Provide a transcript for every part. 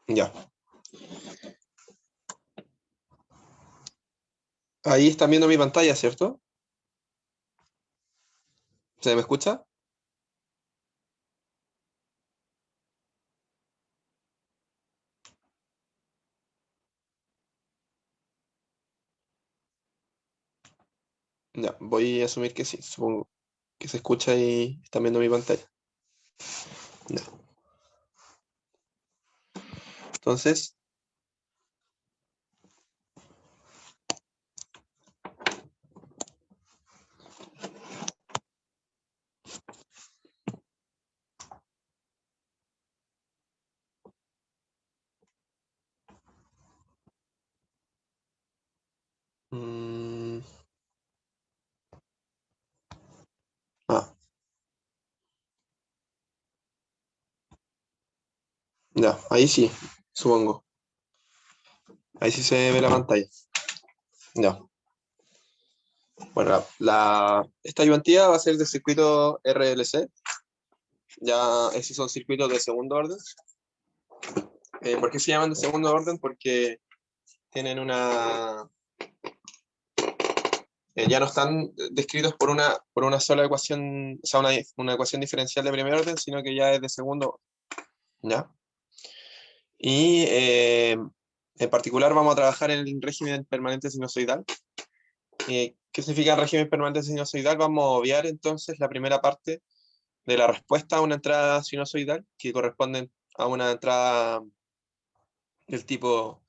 Ya. Ahí están viendo mi pantalla, ¿cierto? ¿Se me escucha? Ya, voy a asumir que sí. Supongo que se escucha y están viendo mi pantalla. Ya. Entonces, mm, ah, ya, ahí sí, supongo. Ahí sí se ve la pantalla. Ya. Bueno, esta ayudantía va a ser de circuito RLC. Ya, esos son circuitos de segundo orden. ¿Por qué se llaman de segundo orden? Porque tienen ya no están descritos por una sola ecuación, o sea, una ecuación diferencial de primer orden, sino que ya es de segundo orden, ¿ya? Y en particular vamos a trabajar en el régimen permanente sinusoidal. ¿Qué significa el régimen permanente sinusoidal? Vamos a obviar entonces la primera parte de la respuesta a una entrada sinusoidal, que corresponde a una entrada del tipo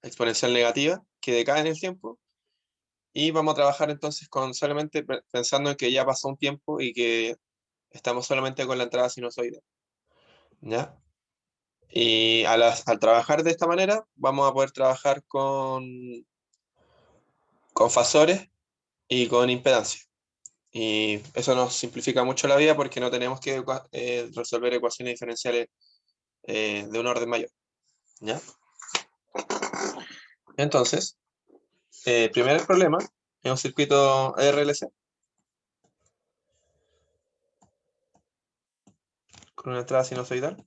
exponencial negativa, que decae en el tiempo. Y vamos a trabajar entonces con solamente pensando en que ya pasó un tiempo y que estamos solamente con la entrada sinusoidal, ¿ya? Y al trabajar de esta manera, vamos a poder trabajar con fasores y con impedancia. Y eso nos simplifica mucho la vida porque no tenemos que resolver ecuaciones diferenciales de un orden mayor, ¿ya? Entonces, el primer problema es un circuito RLC con una entrada sinusoidal.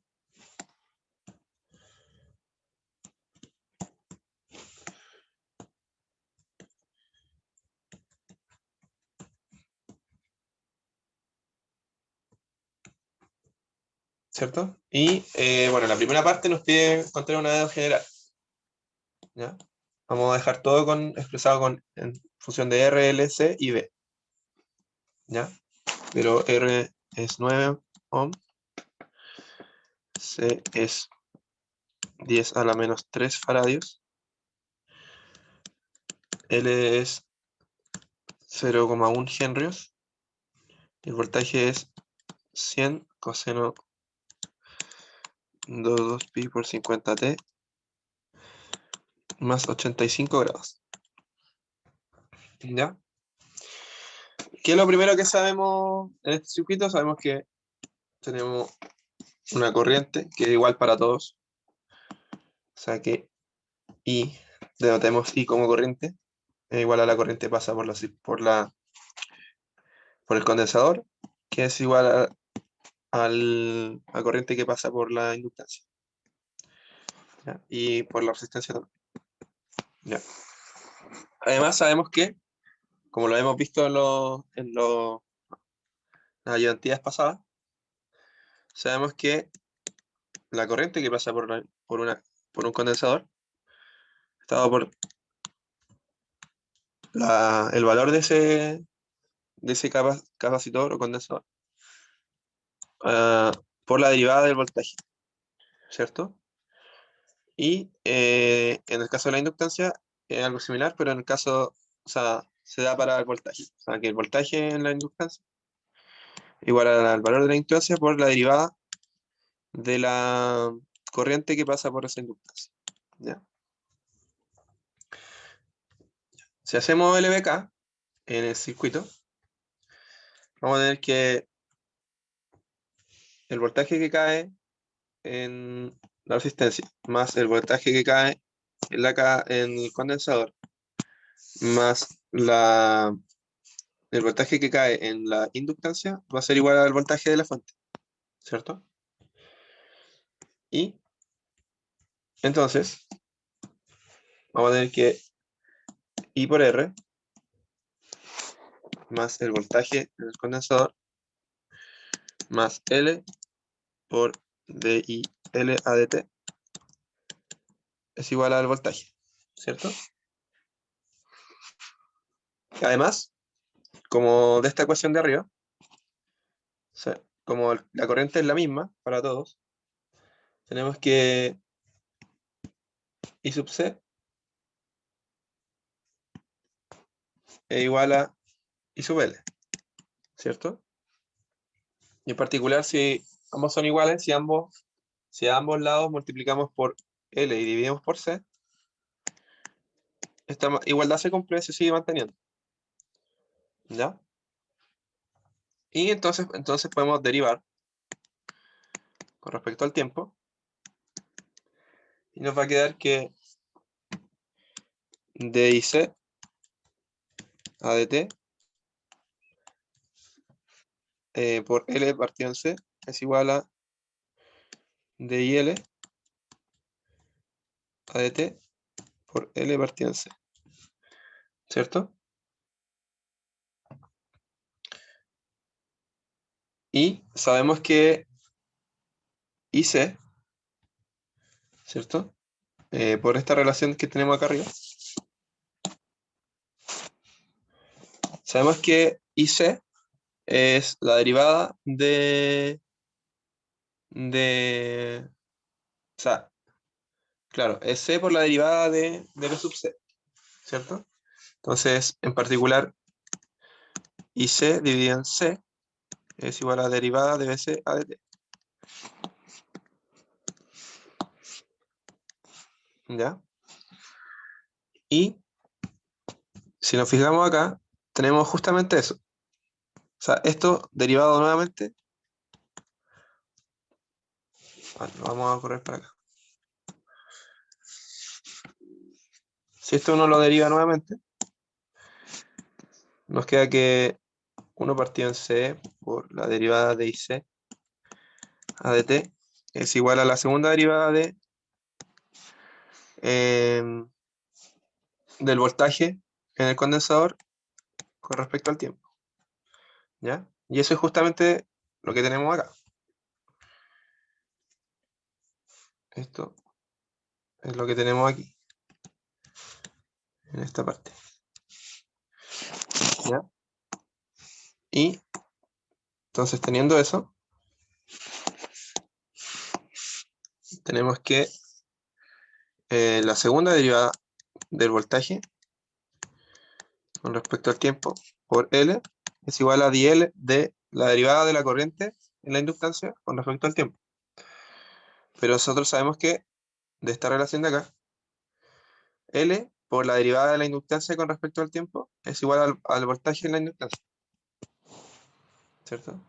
¿Cierto? Y bueno, la primera parte nos pide encontrar una dedo general, ¿ya? Vamos a dejar todo expresado en función de R, L, C y B, ¿ya? Pero R es 9 ohm, C es 10 a la menos 3 faradios, L es 0,1 henrios, y el voltaje es 100 coseno 22 pi por 50t más 85 grados, ¿ya? ¿Qué es lo primero que sabemos en este circuito? Sabemos que tenemos una corriente que es igual para todos, o sea que I, denotemos I como corriente, es igual a la corriente pasa por el condensador, que es igual a corriente que pasa por la inductancia, ¿ya? Y por la resistencia también, ¿ya? Además sabemos que, como lo hemos visto las ayudantías pasadas, sabemos que la corriente que pasa por un condensador está dado por el valor de ese capacitor o condensador ah, por la derivada del voltaje, ¿cierto? Y en el caso de la inductancia es algo similar, pero en el caso, o sea, se da para el voltaje. O sea, que el voltaje en la inductancia igual al valor de la inductancia por la derivada de la corriente que pasa por esa inductancia, ¿ya? Si hacemos LBK en el circuito, vamos a tener que el voltaje que cae en la resistencia, más el voltaje que cae en el condensador, más el voltaje que cae en la inductancia, va a ser igual al voltaje de la fuente, ¿cierto? Y Entonces, vamos a tener que I por R más el voltaje en el condensador más L por DIL ADT es igual al voltaje, ¿cierto? Además, como de esta ecuación de arriba, o sea, como la corriente es la misma para todos, tenemos que I sub C es igual a I sub L, ¿cierto? Y en particular, si ambos son iguales, si a ambos lados multiplicamos por L y dividimos por C, esta igualdad se sigue manteniendo, ¿ya? Y entonces podemos derivar con respecto al tiempo y nos va a quedar que DIC ADT por L partido en C es igual a DIL ADT por L partido en C, ¿cierto? Y sabemos que IC, ¿cierto? Por esta relación que tenemos acá arriba, sabemos que IC es la derivada o sea, claro, es C por la derivada de B sub C, ¿cierto? Entonces, en particular, IC dividido en C es igual a la derivada de BC a dt. ¿Ya? Y si nos fijamos acá, tenemos justamente eso. O sea, esto derivado nuevamente. Lo vamos a correr para acá. Si esto uno lo deriva nuevamente, nos queda que 1 partido en C por la derivada de IC a dt es igual a la segunda derivada del voltaje en el condensador con respecto al tiempo. ¿Ya? Y eso es justamente lo que tenemos acá. Esto es lo que tenemos aquí, en esta parte. ¿Ya? Y entonces teniendo eso, tenemos que la segunda derivada del voltaje con respecto al tiempo por L es igual a dL de la derivada de la corriente en la inductancia con respecto al tiempo. Pero nosotros sabemos que de esta relación de acá, L por la derivada de la inductancia con respecto al tiempo es igual al voltaje en la inductancia, ¿cierto?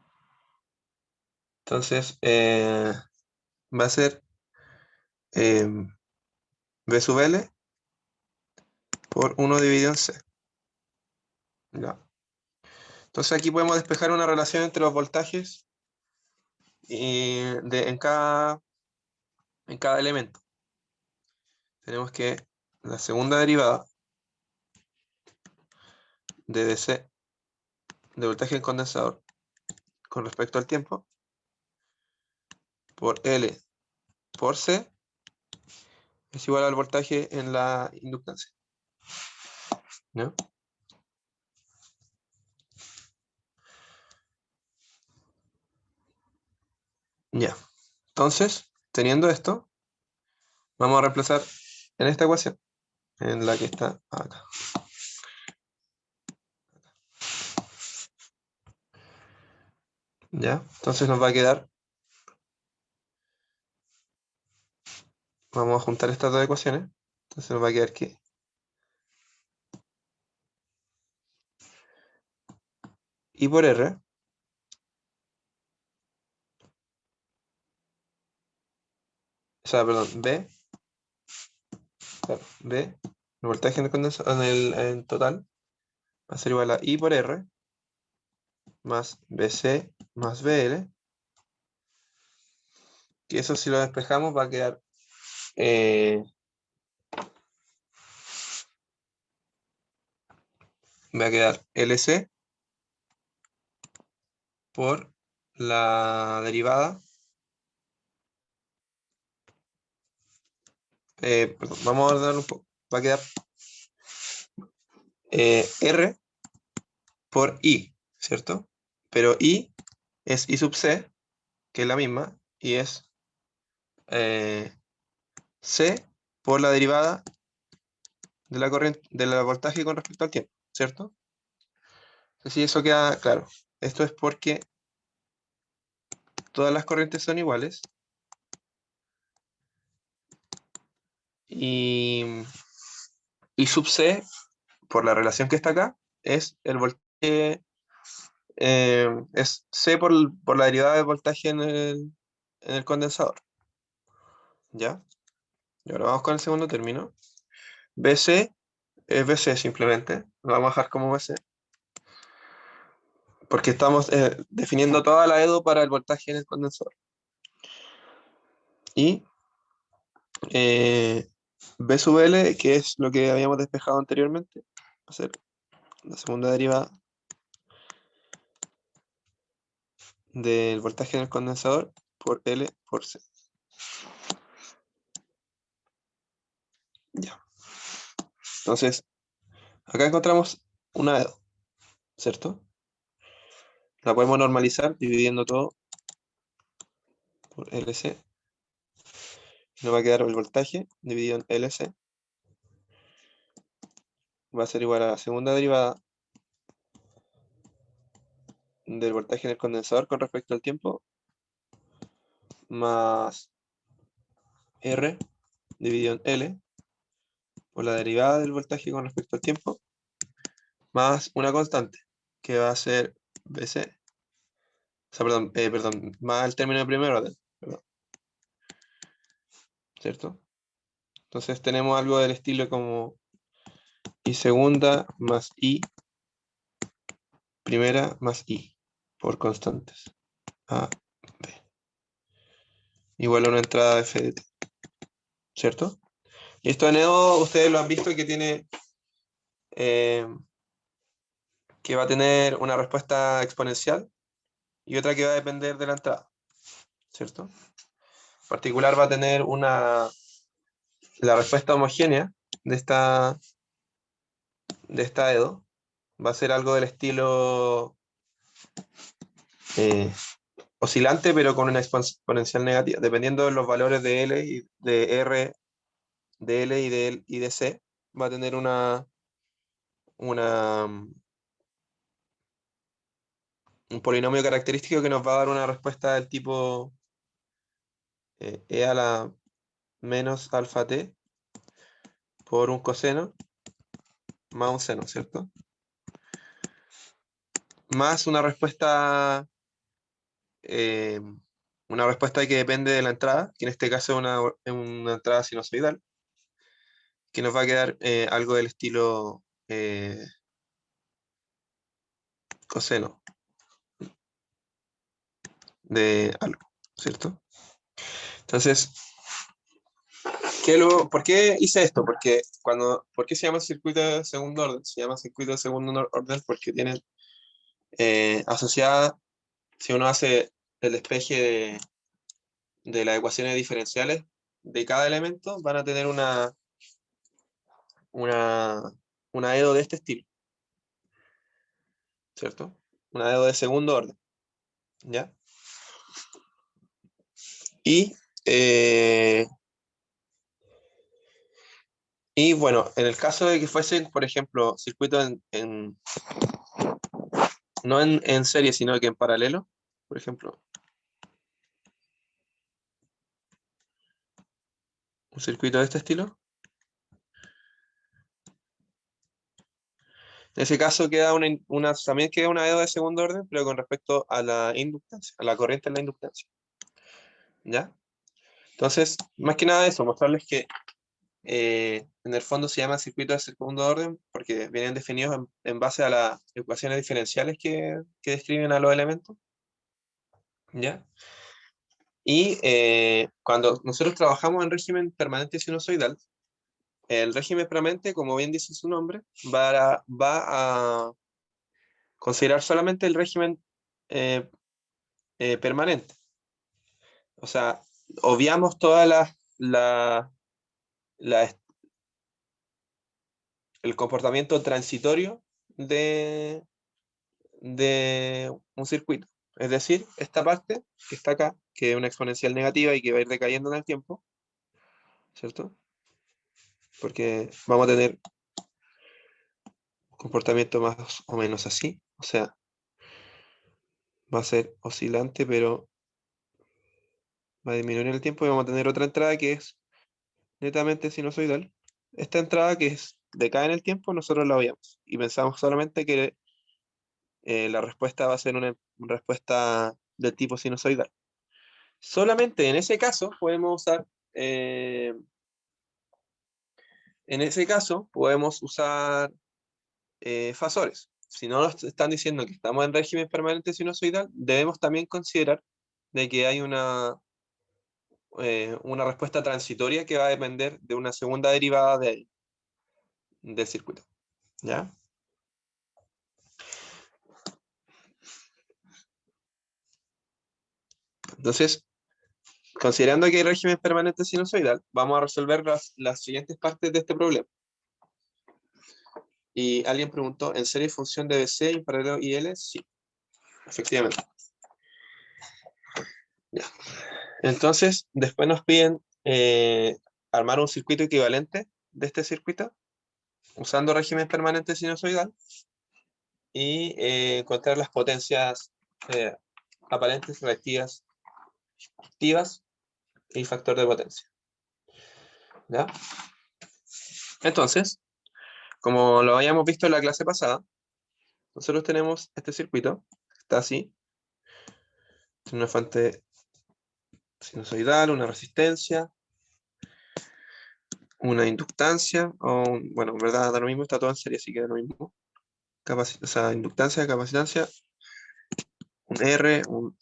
Entonces, va a ser eh, B sub L por 1 dividido en C. ¿Ya? Entonces aquí podemos despejar una relación entre los voltajes en cada elemento. Tenemos que la segunda derivada de DC de voltaje en condensador con respecto al tiempo por L por C es igual al voltaje en la inductancia. ¿No? Ya. Entonces, teniendo esto, vamos a reemplazar en esta ecuación, en la que está acá. ¿Ya? Entonces nos va a quedar, vamos a juntar estas dos ecuaciones, entonces nos va a quedar que I por R o sea, perdón, B, el voltaje en el condensador, en total, va a ser igual a I por R más BC más BL, que eso si lo despejamos va a quedar va a quedar LC por la derivada. Perdón, vamos a ordenarlo un poco. Va a quedar R por I, ¿cierto? Pero I es I sub C, que es la misma, y es C por la derivada de la corriente, del voltaje con respecto al tiempo, ¿cierto? Entonces, si eso queda claro. Esto es porque todas las corrientes son iguales y I sub C, por la relación que está acá, es el voltaje, es C por la derivada del voltaje en el condensador, ¿ya? Y ahora vamos con el segundo término. BC es BC simplemente, lo vamos a dejar como BC, porque estamos definiendo toda la EDO para el voltaje en el condensador. Y B sub L, que es lo que habíamos despejado anteriormente, va a ser la segunda derivada del voltaje en el condensador por L por C. Ya. Entonces, acá encontramos una EDO, ¿cierto? La podemos normalizar dividiendo todo por LC. Nos va a quedar el voltaje dividido en LC. Va a ser igual a la segunda derivada del voltaje en el condensador con respecto al tiempo, más R dividido en L por la derivada del voltaje con respecto al tiempo, más una constante, que va a ser BC. O sea, perdón, más el término de primer orden, perdón, ¿cierto? Entonces tenemos algo del estilo como I segunda más I primera más I por constantes. A, B. Igual a una entrada de F de T, ¿cierto? Y esto en EDO ustedes lo han visto que tiene eh, que va a tener una respuesta exponencial y otra que va a depender de la entrada, ¿cierto? En particular va a tener la respuesta homogénea de esta EDO, va a ser algo del estilo eh, oscilante, pero con una exponencial negativa, dependiendo de los valores de L y de R, de L y de C, va a tener una, un polinomio característico que nos va a dar una respuesta del tipo E a la menos alfa t por un coseno más un seno, ¿cierto? Más eh, una respuesta que depende de la entrada, que en este caso es una entrada sinusoidal, que nos va a quedar algo del estilo coseno de algo, ¿cierto? Entonces, ¿por qué hice esto? ¿Por qué se llama circuito de segundo orden? Se llama circuito de segundo orden porque tienen asociada, si uno hace el despeje de las ecuaciones diferenciales de cada elemento, van a tener una, una EDO de este estilo, ¿cierto? Una EDO de segundo orden, ¿ya? Y, eh, y bueno, en el caso de que fuesen, por ejemplo, circuitos no en serie, sino que en paralelo, por ejemplo, un circuito de este estilo, en ese caso queda también queda una EDO de segundo orden, pero con respecto a la inductancia, a la corriente en la inductancia, ¿ya? Entonces, más que nada eso, mostrarles que en el fondo se llama circuito de segundo orden porque vienen definidos en base a las ecuaciones diferenciales que describen a los elementos, ¿ya? Y cuando nosotros trabajamos en régimen permanente sinusoidal, el régimen permanente, como bien dice su nombre, va a considerar solamente el régimen eh, permanente. O sea, obviamos todas la- el comportamiento transitorio de un circuito. Es decir, esta parte que está acá, que es una exponencial negativa y que va a ir decayendo en el tiempo, ¿cierto? Porque vamos a tener un comportamiento más o menos así. O sea, va a ser oscilante, pero va a disminuir en el tiempo y vamos a tener otra entrada que es netamente sinusoidal. Esta entrada que decae en el tiempo, nosotros la veíamos y pensamos solamente que la respuesta va a ser una respuesta del tipo sinusoidal. Solamente en ese caso podemos usar, fasores. Si no nos están diciendo que estamos en régimen permanente sinusoidal, debemos también considerar de que hay una respuesta transitoria que va a depender de una segunda derivada del circuito. ¿Ya? Entonces, considerando que hay régimen permanente sinusoidal, vamos a resolver las siguientes partes de este problema. Y alguien preguntó, ¿en serie función de BC en paralelo IL? Sí, efectivamente. Ya. Entonces, después nos piden armar un circuito equivalente de este circuito, usando régimen permanente sinusoidal, y encontrar las potencias eh, aparentes, reactivas, activas y factor de potencia. ¿Ya? Entonces, como lo habíamos visto en la clase pasada, nosotros tenemos este circuito, está así, una fuente sinusoidal, una resistencia, una inductancia, bueno, en verdad da lo mismo, está todo en serie, así que da lo mismo. O sea, inductancia, capacitancia, un R, un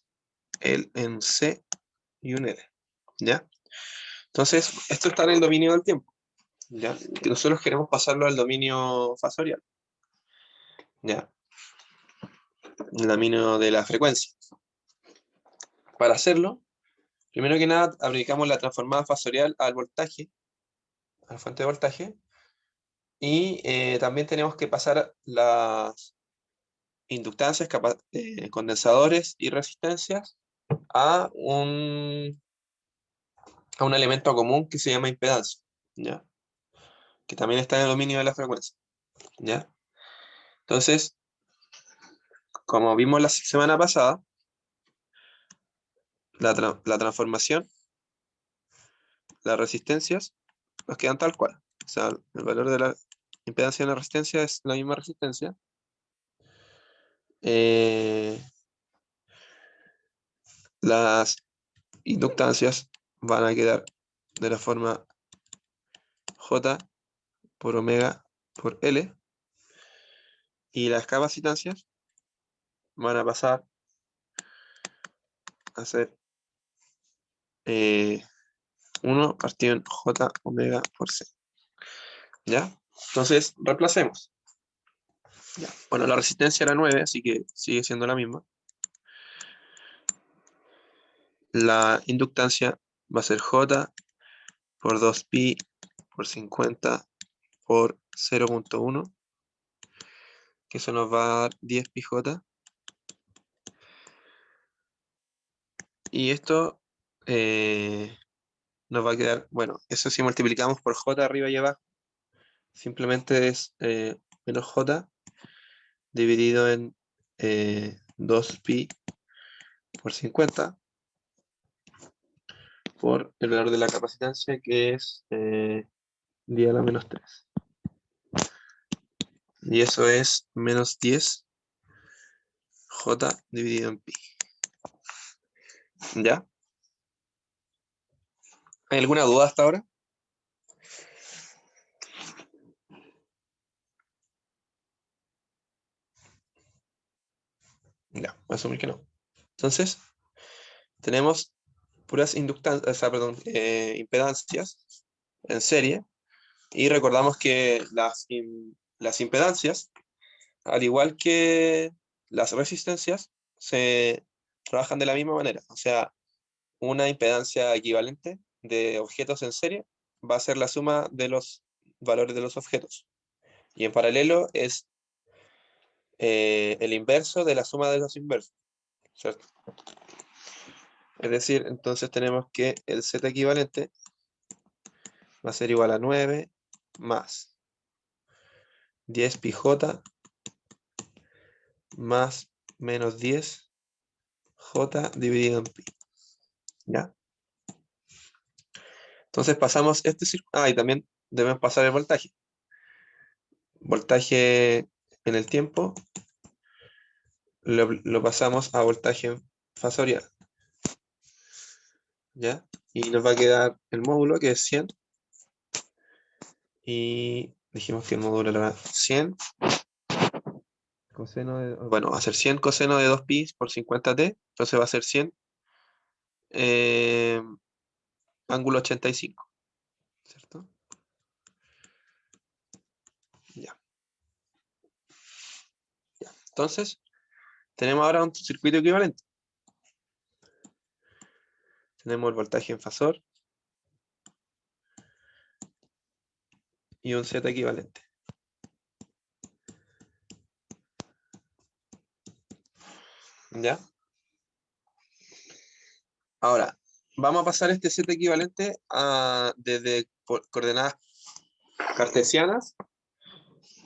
L en C y un L. ¿Ya? Entonces, esto está en el dominio del tiempo. ¿Ya? Y nosotros queremos pasarlo al dominio fasorial. ¿Ya? El dominio de la frecuencia. Para hacerlo, primero que nada, aplicamos la transformada fasorial al voltaje, a la fuente de voltaje, y también tenemos que pasar las inductancias, condensadores y resistencias a un elemento común que se llama impedancia, ¿ya? Que también está en el dominio de la frecuencia, ¿ya? Entonces, como vimos la semana pasada, la transformación, las resistencias, nos quedan tal cual. O sea, el valor de la impedancia de la resistencia es la misma resistencia. Eh, las inductancias van a quedar de la forma J por omega por L, y las capacitancias van a pasar a ser 1 partido en J omega por C. ¿Ya? Entonces, reemplacemos. Ya. Bueno, la resistencia era 9, así que sigue siendo la misma. La inductancia va a ser J por 2pi por 50 por 0.1, que eso nos va a dar 10 pi J. Y esto nos va a quedar, bueno, eso si multiplicamos por J arriba y abajo, simplemente es menos J dividido en 2pi por 50 por el valor de la capacitancia, que es 10 a la menos 3. Y eso es menos 10 J dividido en pi. ¿Ya? ¿Hay alguna duda hasta ahora? Ya, voy a asumir que no. Entonces, tenemos puras impedancias en serie. Y recordamos que las impedancias, al igual que las resistencias, se trabajan de la misma manera. O sea, una impedancia equivalente de objetos en serie va a ser la suma de los valores de los objetos. Y en paralelo es el inverso de la suma de los inversos, ¿cierto? Es decir, entonces tenemos que el Z equivalente va a ser igual a 9 más 10 pi j más menos 10 j dividido en pi. ¿Ya? Entonces pasamos este círculo. Ah, y también debemos pasar el voltaje. Voltaje en el tiempo lo pasamos a voltaje fasorial. ¿Ya? Y nos va a quedar el módulo que es 100. Y dijimos que el módulo era 100 coseno de, bueno, va a ser 100 coseno de 2pi por 50t, entonces va a ser 100 eh, ángulo 85, ¿cierto? Ya, ya. Entonces, tenemos ahora un circuito equivalente. Tenemos el voltaje en fasor y un Z equivalente. ¿Ya? Ahora, vamos a pasar este Z equivalente desde coordenadas cartesianas,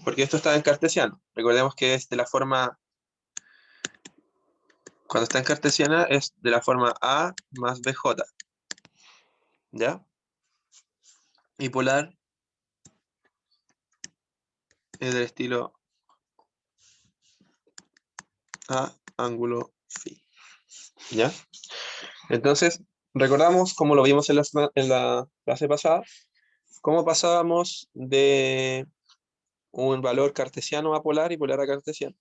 porque esto está en cartesiano. Recordemos que es de la forma, cuando está en cartesiana, es de la forma A más BJ. ¿Ya? Y polar es del estilo A ángulo phi. ¿Ya? Entonces, recordamos, como lo vimos en la clase pasada, cómo pasábamos de un valor cartesiano a polar y polar a cartesiano.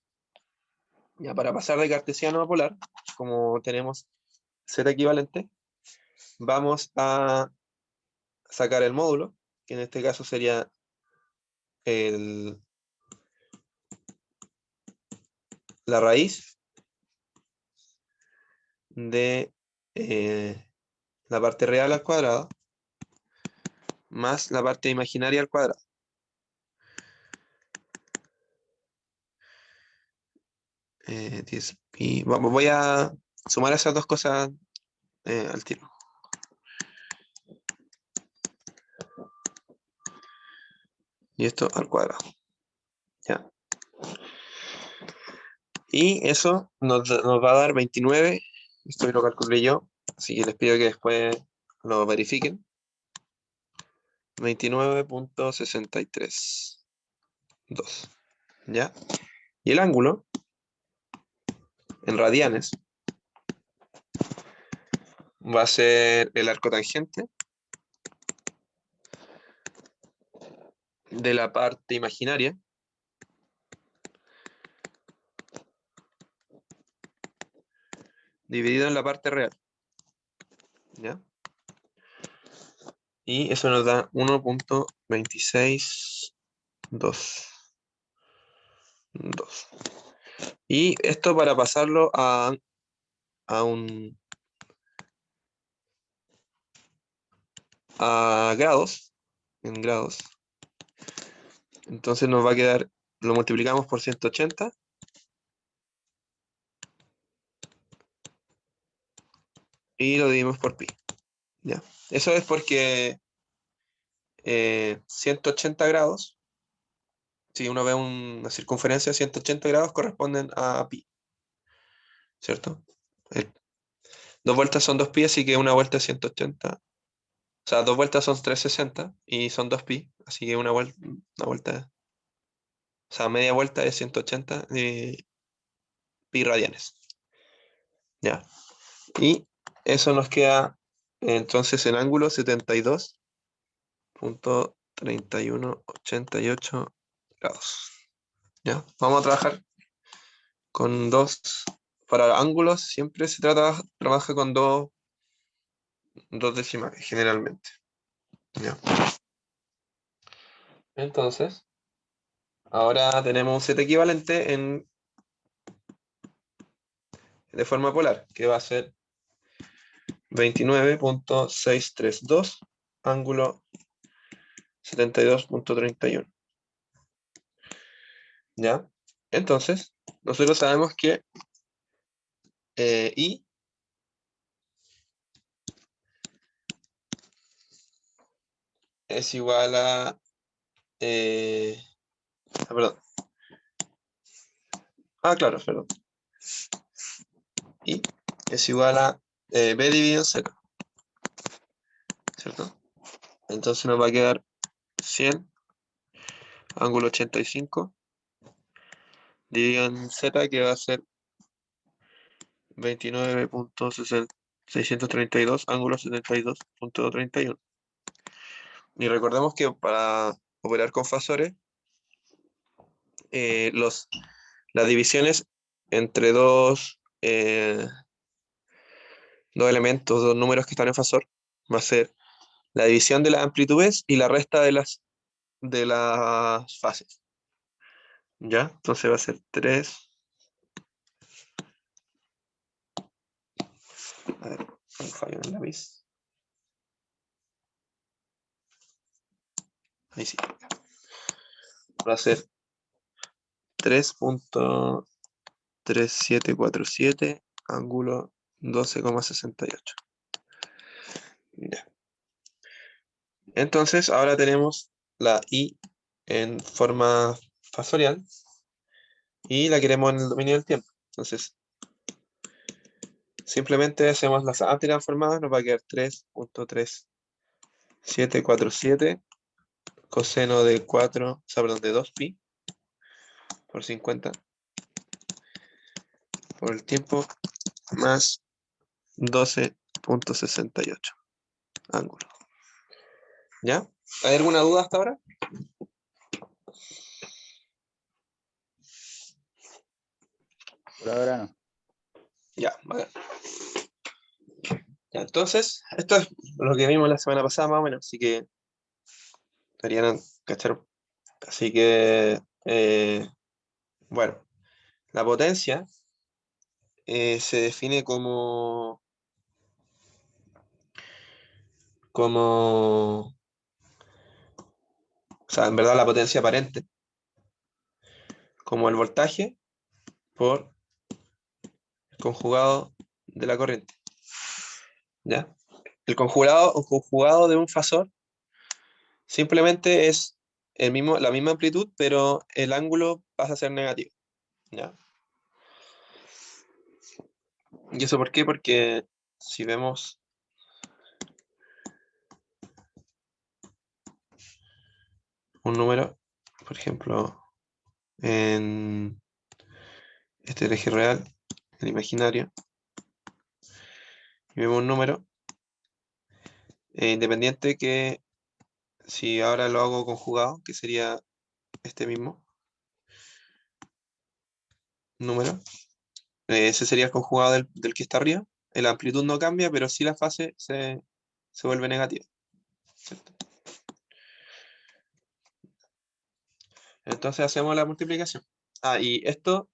Ya, para pasar de cartesiano a polar, como tenemos Z equivalente, vamos a sacar el módulo, que en este caso sería el, la raíz de la parte real al cuadrado más la parte imaginaria al cuadrado. 10 pi. Vamos, voy a sumar esas dos cosas al tiro. Y esto al cuadrado. ¿Ya? Y eso nos va a dar 29. Esto lo calculé yo, así que les pido que después lo verifiquen. 29.632. ¿Ya? Y el ángulo, en radianes, va a ser el arco tangente de la parte imaginaria dividido en la parte real. ¿Ya? Y eso nos da 1.262. Y esto para pasarlo a un a grados, en grados. Entonces nos va a quedar, lo multiplicamos por 180 y lo dividimos por pi. ¿Ya? Eso es porque 180 grados, si uno ve una circunferencia de 180 grados, corresponden a pi, ¿cierto? El- dos vueltas son 2 pi, así que una vuelta es 180. O sea, dos vueltas son 360 y son 2 pi, así que una vuelta, o sea, media vuelta es 180 pi radianes. ¿Ya? Y eso nos queda entonces en ángulo 72.3188 grados. ¿Ya? Vamos a trabajar con dos. Para ángulos siempre se trabaja con dos 2 decimales, generalmente. ¿Ya? Entonces, ahora tenemos un set equivalente de forma polar, que va a ser 29.632, ángulo 72.31. ¿Ya? Entonces, nosotros sabemos que I es igual a... perdón. Claro, perdón. I es igual a B dividido en Z, ¿cierto? Entonces nos va a quedar 100, ángulo 85, dividido en Z, que va a ser 29.632, ángulo 72.31. Y recordemos que para operar con fasores, eh, los, las divisiones entre dos elementos, dos números que están en fasor, va a ser la división de las amplitudes y la resta de las fases. ¿Ya? Entonces va a ser 3. A ver, un fallo en el lápiz. Ahí sí. Va a ser 3.3747, ángulo 12,68. Ya. Entonces, ahora tenemos la I en forma fasorial y la queremos en el dominio del tiempo. Entonces, simplemente hacemos las antes transformadas, nos va a quedar 3.3747 coseno de 4, o sea, perdón, de 2pi por 50 por el tiempo más 12.68 ángulo. ¿Ya? ¿Hay alguna duda hasta ahora? Por ahora no. Ya, vale. Ya, entonces, esto es lo que vimos la semana pasada más o menos, así que estarían cachar. Así que, bueno, la potencia se define como, o sea, en verdad la potencia aparente, como el voltaje por el conjugado de la corriente. ¿Ya? El conjugado de un fasor simplemente es la misma amplitud, pero el ángulo pasa a ser negativo. ¿Ya? ¿Y eso por qué? Porque si vemos un número, por ejemplo, en este es el eje real, el imaginario, y vemos un número independiente que si ahora lo hago conjugado, que sería este mismo número, ese sería el conjugado del que está arriba. La amplitud no cambia, pero sí la fase se vuelve negativa. ¿Cierto? Entonces hacemos la multiplicación. Y esto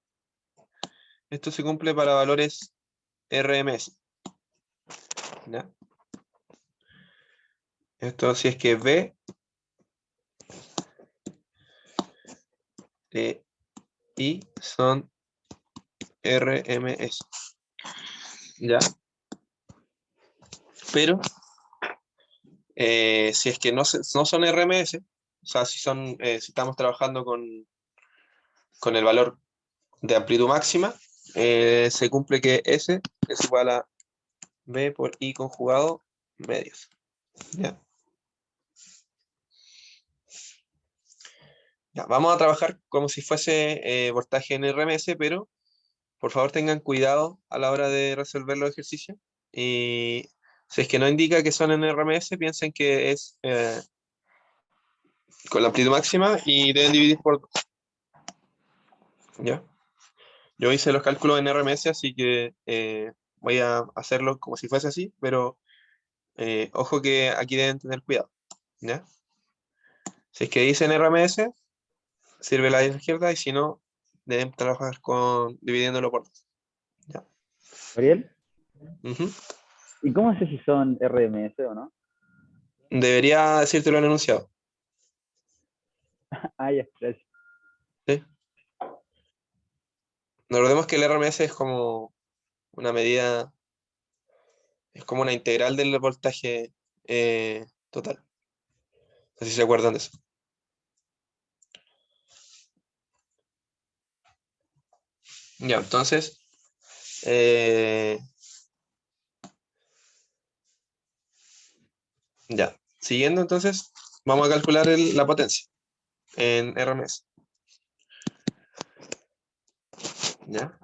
se cumple para valores RMS. ¿Ya? Esto si es que V y son RMS. ¿Ya? Pero si es que no son RMS, o sea, si estamos trabajando con el valor de amplitud máxima, se cumple que S es igual a B por I conjugado medios. ¿Ya? Ya, vamos a trabajar como si fuese voltaje en RMS, pero por favor tengan cuidado a la hora de resolver los ejercicios. Y si es que no indica que son en RMS, piensen que es con la amplitud máxima y deben dividir por 2. ¿Ya? Yo hice los cálculos en RMS, así que voy a hacerlo como si fuese así, pero Ojo que aquí deben tener cuidado, ¿ya? Si es que dicen RMS, sirve la izquierda, y si no, deben trabajar dividiéndolo por dos, ¿ya? Ariel, Ujú. ¿y cómo sé si son RMS o no? Debería decírtelo en el enunciado, Ah, ya, gracias. ¿sí? Recordemos que el RMS es como una medida, es como una integral del voltaje total. No sé si se acuerdan de eso. Ya, entonces, eh, ya. Siguiendo entonces, vamos a calcular la potencia en RMS. ¿Ya?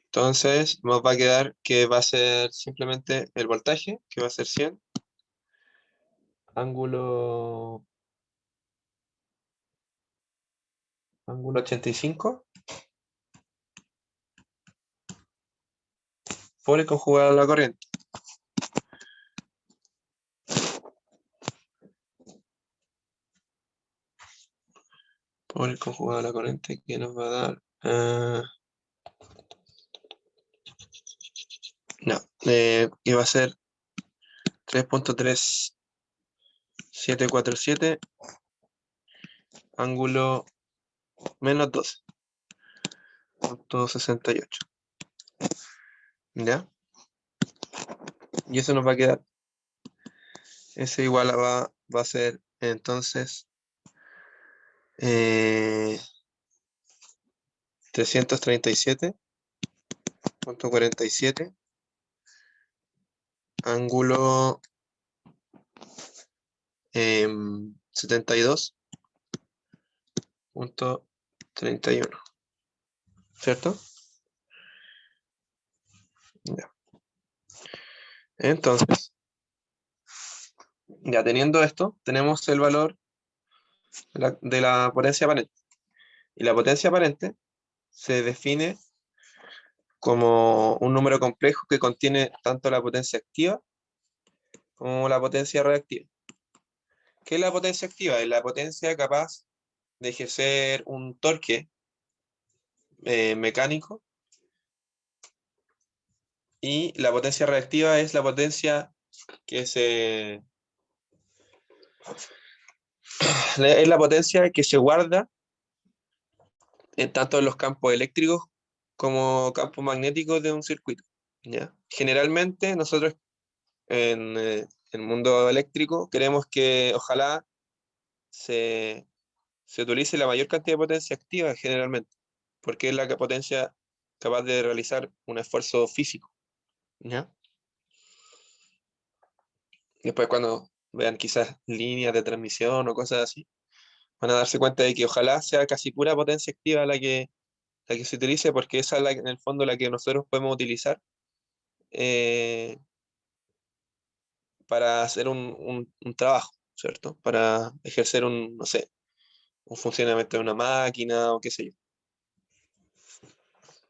Entonces, nos va a quedar que va a ser simplemente el voltaje, que va a ser 100, ángulo, ángulo 85, por el conjugado de la corriente. Por el conjugado de la corriente, que nos va a dar... no, que va a ser 3.3747, ángulo menos 12.68. ¿Ya? Y eso nos va a quedar. Ese igual va a ser entonces 337.47, ángulo 72.31, ¿cierto? Ya. Entonces, ya teniendo esto, tenemos el valor de la potencia aparente. Y la potencia aparente se define como un número complejo que contiene tanto la potencia activa como la potencia reactiva. ¿Qué es la potencia activa? Es la potencia capaz de ejercer un torque mecánico, y la potencia reactiva es la potencia que es la potencia que se guarda tanto en los campos eléctricos como campos magnéticos de un circuito, ¿ya? Generalmente nosotros en el mundo eléctrico queremos que ojalá se utilice la mayor cantidad de potencia activa generalmente, porque es la potencia capaz de realizar un esfuerzo físico, ¿ya? Después cuando vean quizás líneas de transmisión o cosas así, van a darse cuenta de que ojalá sea casi pura potencia activa la que se utilice, porque esa es en el fondo la que nosotros podemos utilizar eh, para hacer un trabajo, ¿cierto? Para ejercer no sé, un funcionamiento de una máquina o qué sé yo,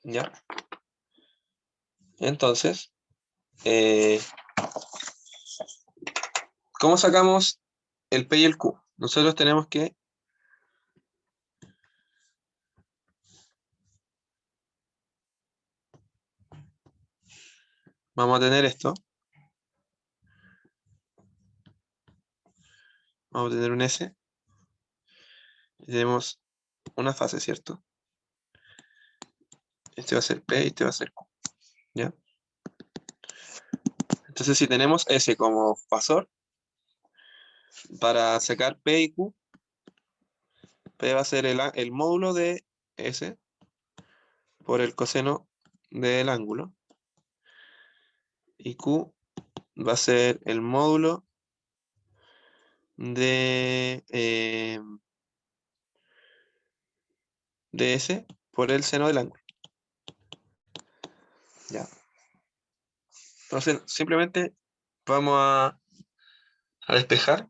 ¿ya? Entonces, eh, ¿cómo sacamos el P y el Q? Nosotros tenemos que, vamos a tener esto, vamos a tener un S, y tenemos una fase, ¿cierto? Este va a ser P y este va a ser Q, ¿ya? Entonces, si tenemos S como fasor, para sacar P y Q, P va a ser el módulo de S por el coseno del ángulo, y Q va a ser el módulo de S por el seno del ángulo. Ya. Entonces, simplemente vamos a despejar.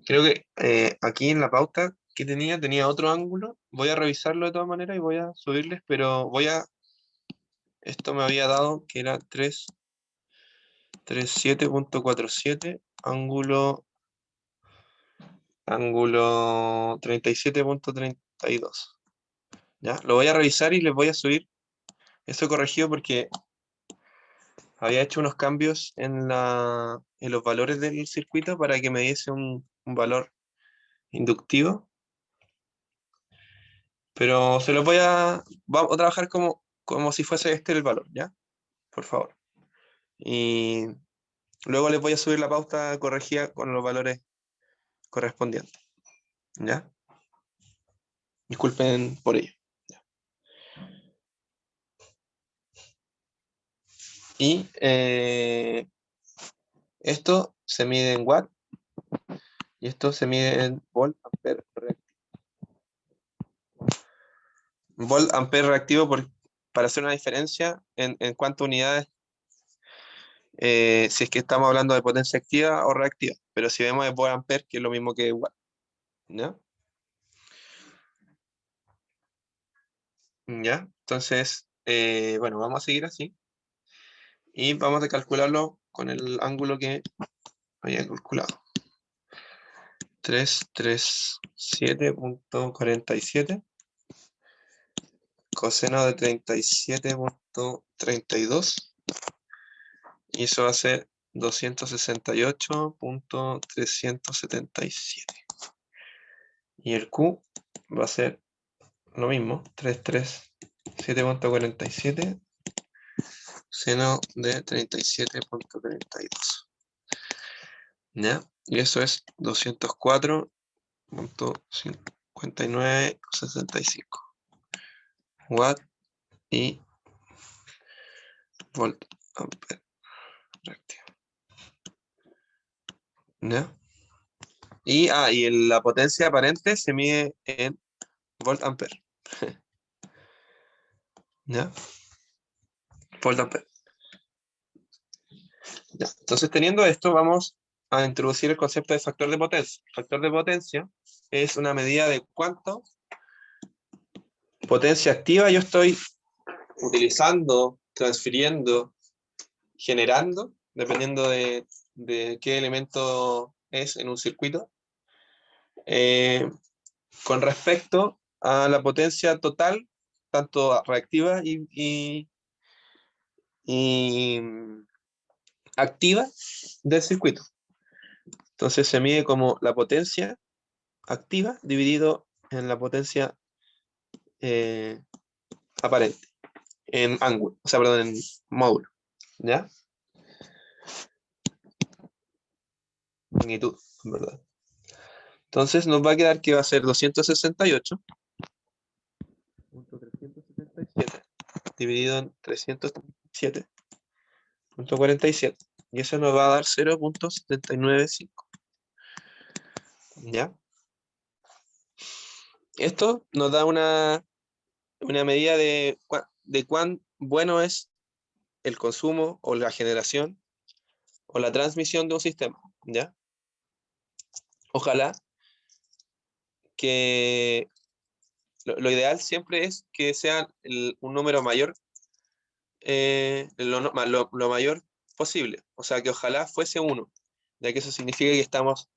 Creo que aquí en la pauta que tenía otro ángulo. Voy a revisarlo de todas maneras y voy a subirles, pero voy a esto me había dado que era 337.47, ángulo 37.32. ¿Ya? Lo voy a revisar y les voy a subir eso corregido porque había hecho unos cambios en los valores del circuito para que me diese un valor inductivo, pero se los vamos a trabajar como si fuese este el valor, ¿ya? Por favor. Y luego les voy a subir la pauta corregida con los valores correspondientes, ¿ya? Disculpen por ello. Y esto se mide en watt y esto se mide en volt ampere reactivo. Volt ampere reactivo para hacer una diferencia en cuántas unidades, si es que estamos hablando de potencia activa o reactiva. Pero si vemos el volt ampere, que es lo mismo que watt, ¿ya? ¿Ya? Entonces, bueno, vamos a seguir así. Y vamos a calcularlo con el ángulo que había calculado. 337.47 coseno de 37.32 y eso va a ser 268.377 y el Q va a ser lo mismo, 337.47 seno de 37.32, ¿ya? Y eso es 204.5965 watt y volt ampere reactivo, ¿ya? Y la potencia aparente se mide en volt ampere, ¿ya? Volt ampere. Ya. Entonces, teniendo esto, vamos a introducir el concepto de factor de potencia. El factor de potencia es una medida de cuánto potencia activa yo estoy utilizando, transfiriendo, generando, dependiendo de qué elemento es en un circuito, eh, con respecto a la potencia total, tanto reactiva y activa del circuito. Entonces se mide como la potencia activa dividido en la potencia aparente, en ángulo, o sea, perdón, en módulo, ¿ya? Magnitud, en verdad. Entonces nos va a quedar que va a ser 268.377 dividido en 307.47. Y eso nos va a dar 0.795. ¿Ya? Esto nos da una medida de cuán bueno es el consumo o la generación o la transmisión de un sistema. ¿Ya? Ojalá que lo ideal siempre es que sea un número mayor, lo mayor posible. O sea, que ojalá fuese uno, ya que eso significa que estamos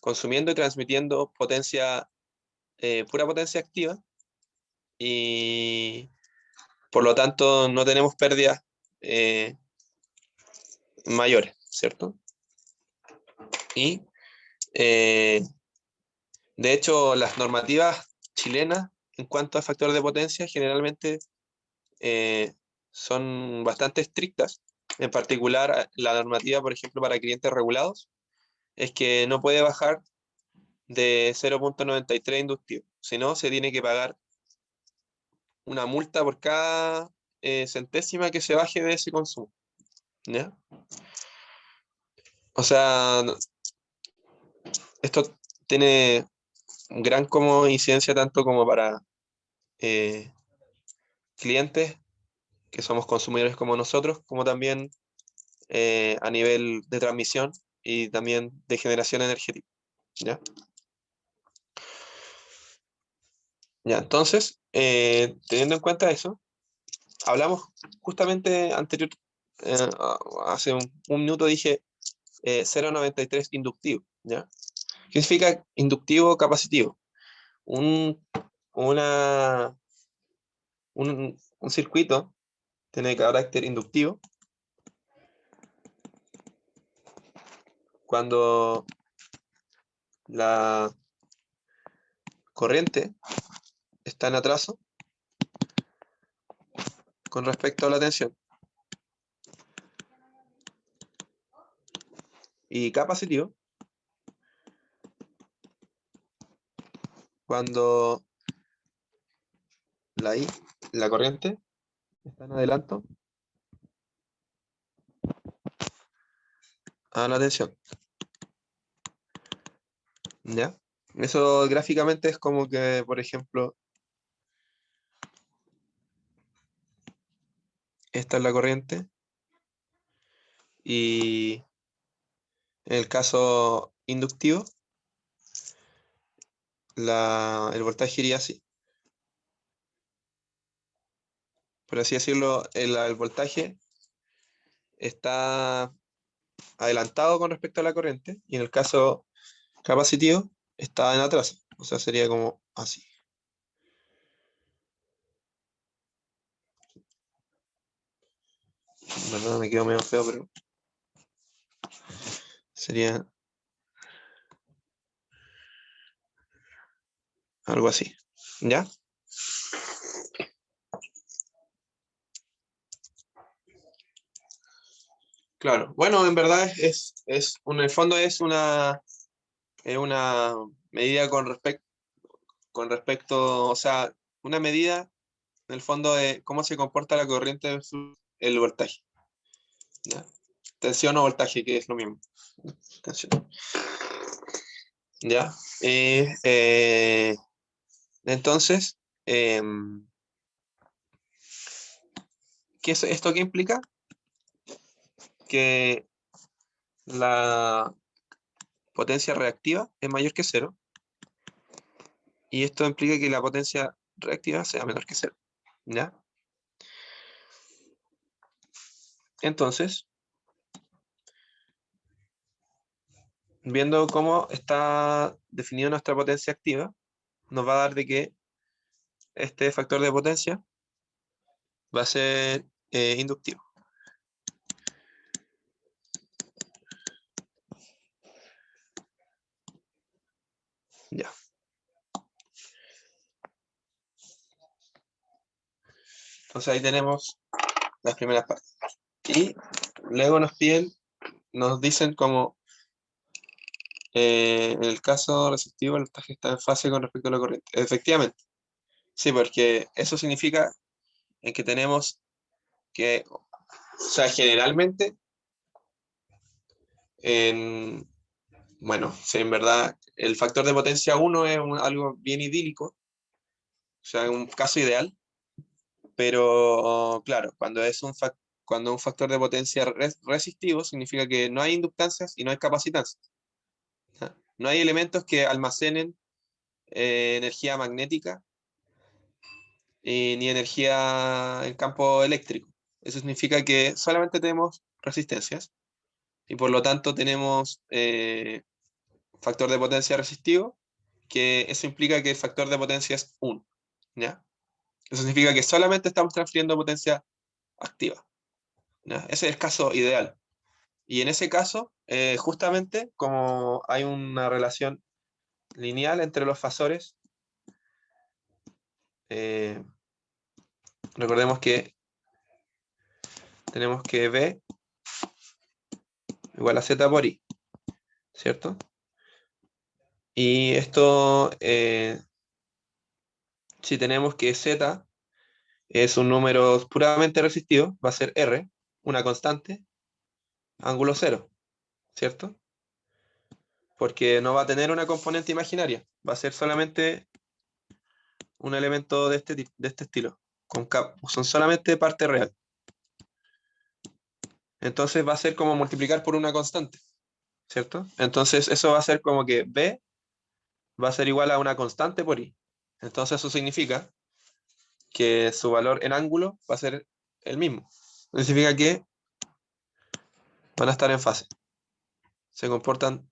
consumiendo y transmitiendo potencia, pura potencia activa, y por lo tanto no tenemos pérdidas eh, mayores, ¿cierto? Y eh, de hecho las normativas chilenas en cuanto a factor de potencia generalmente eh, son bastante estrictas. En particular, la normativa, por ejemplo, para clientes regulados, es que no puede bajar de 0.93 inductivo. Si no, se tiene que pagar una multa por cada centésima que se baje de ese consumo, ¿ya? O sea, esto tiene gran como incidencia tanto como para eh, clientes que somos consumidores como nosotros, como también a nivel de transmisión y también de generación energética, ¿ya? Ya, entonces, teniendo en cuenta eso, hablamos justamente anterior, hace un minuto dije 0,93 inductivo, ¿ya? ¿Qué significa inductivo capacitivo? Un, una, un circuito tiene carácter inductivo cuando la corriente está en atraso con respecto a la tensión. Y capacitivo cuando la corriente está en adelanto a la tensión. ¿Ya? Eso gráficamente es como que, por ejemplo, esta es la corriente y en el caso inductivo, el voltaje iría así. Por así decirlo, el voltaje está adelantado con respecto a la corriente y en el caso capacitivo está en atraso. O sea, sería como así. En verdad me quedo medio feo, pero sería algo así. ¿Ya? Claro. Bueno, en verdad en el fondo es una medida con respecto, o sea, una medida en el fondo de cómo se comporta la corriente versus el voltaje. ¿Ya? Tensión o voltaje, que es lo mismo. Tensión. ¿Ya? Entonces, ¿esto qué implica? Que la potencia reactiva es mayor que cero y esto implica que la potencia reactiva sea menor que cero. ¿Ya? Entonces, viendo cómo está definida nuestra potencia activa, nos va a dar de que este factor de potencia va a ser inductivo. Ya. Entonces ahí tenemos las primeras partes. Y luego nos dicen como en el caso resistivo el voltaje está en fase con respecto a la corriente. Efectivamente, sí, porque eso significa en que tenemos que, o sea, generalmente, bueno, si en verdad el factor de potencia 1 es algo bien idílico, o sea, un caso ideal, pero claro, cuando un factor de potencia resistivo significa que no hay inductancias y no hay capacitancias. ¿Ya? No hay elementos que almacenen energía magnética ni energía en campo eléctrico. Eso significa que solamente tenemos resistencias y por lo tanto tenemos factor de potencia resistivo, que eso implica que el factor de potencia es 1. ¿Ya? Eso significa que solamente estamos transfiriendo potencia activa. ¿Ya? Ese es el caso ideal. Y en ese caso, justamente como hay una relación lineal entre los fasores, eh, recordemos que tenemos que V igual a Z por I, ¿cierto? Y esto, si tenemos que Z es un número puramente resistivo, va a ser R, una constante, ángulo cero, ¿cierto? Porque no va a tener una componente imaginaria, va a ser solamente un elemento de este estilo, son solamente parte real. Entonces va a ser como multiplicar por una constante, ¿cierto? Entonces eso va a ser como que B va a ser igual a una constante por I. Entonces eso significa que su valor en ángulo va a ser el mismo. Eso significa que van a estar en fase. Se comportan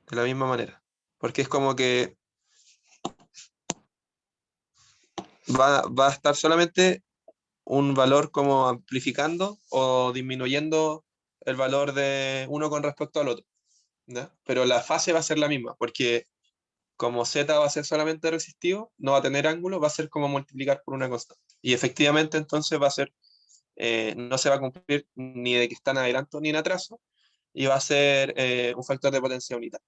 de la misma manera. Porque es como que va a estar solamente un valor como amplificando o disminuyendo el valor de uno con respecto al otro, ¿ya? Pero la fase va a ser la misma, porque como z va a ser solamente resistivo, no va a tener ángulo, va a ser como multiplicar por una constante. Y efectivamente entonces va a ser, no se va a cumplir ni de que está en adelanto ni en atraso, y va a ser un factor de potencia unitario.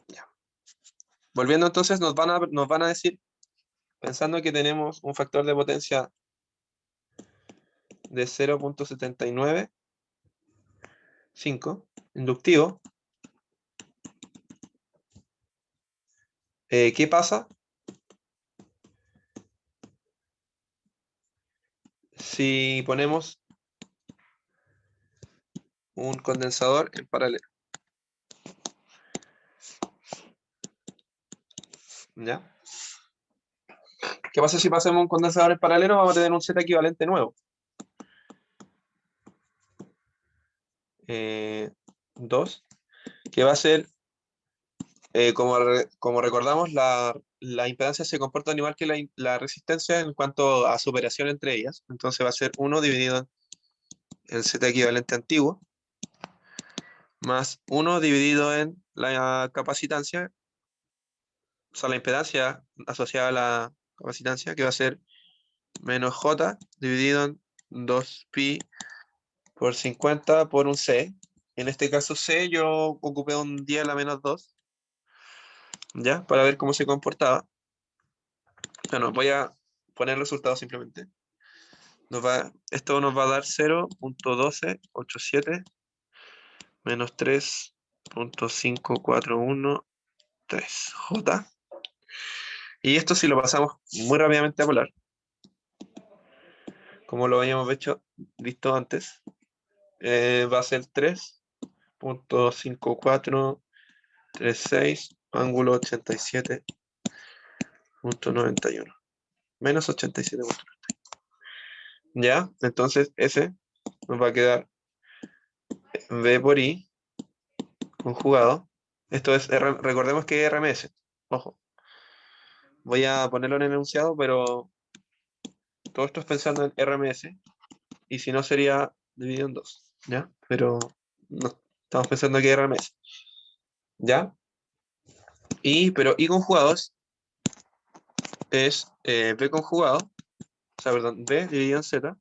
Ya. Volviendo entonces, nos van a decir, pensando que tenemos un factor de potencia de 0.795 inductivo, ¿qué pasa si ponemos un condensador en paralelo? ¿Ya? ¿Qué pasa si pasamos un condensador en paralelo? Vamos a tener un Z equivalente nuevo. 2, que va a ser, como recordamos, la impedancia se comporta igual que la resistencia en cuanto a su operación entre ellas. Entonces va a ser 1 dividido en el Z equivalente antiguo, más 1 dividido en la capacitancia, o sea, la impedancia asociada a la capacitancia, que va a ser menos J dividido en 2pi por 50 por un C. En este caso C yo ocupé un 10 a la menos 2, ¿ya? Para ver cómo se comportaba. Bueno, voy a poner el resultado simplemente. Esto nos va a dar 0.1287 menos 3.5413 J. Y esto si lo pasamos muy rápidamente a polar, como lo habíamos visto antes, va a ser 3.5436 ángulo 87.91 menos 87.91. ¿Ya? Entonces ese nos va a quedar V por I conjugado. Esto es, recordemos que es RMS. Ojo, voy a ponerlo en el enunciado, pero todo esto es pensando en RMS. Y si no sería dividido en 2. ¿Ya? Pero no, estamos pensando que es RMS. ¿Ya? Pero I conjugados es B conjugado. O sea, perdón, B dividido en Z.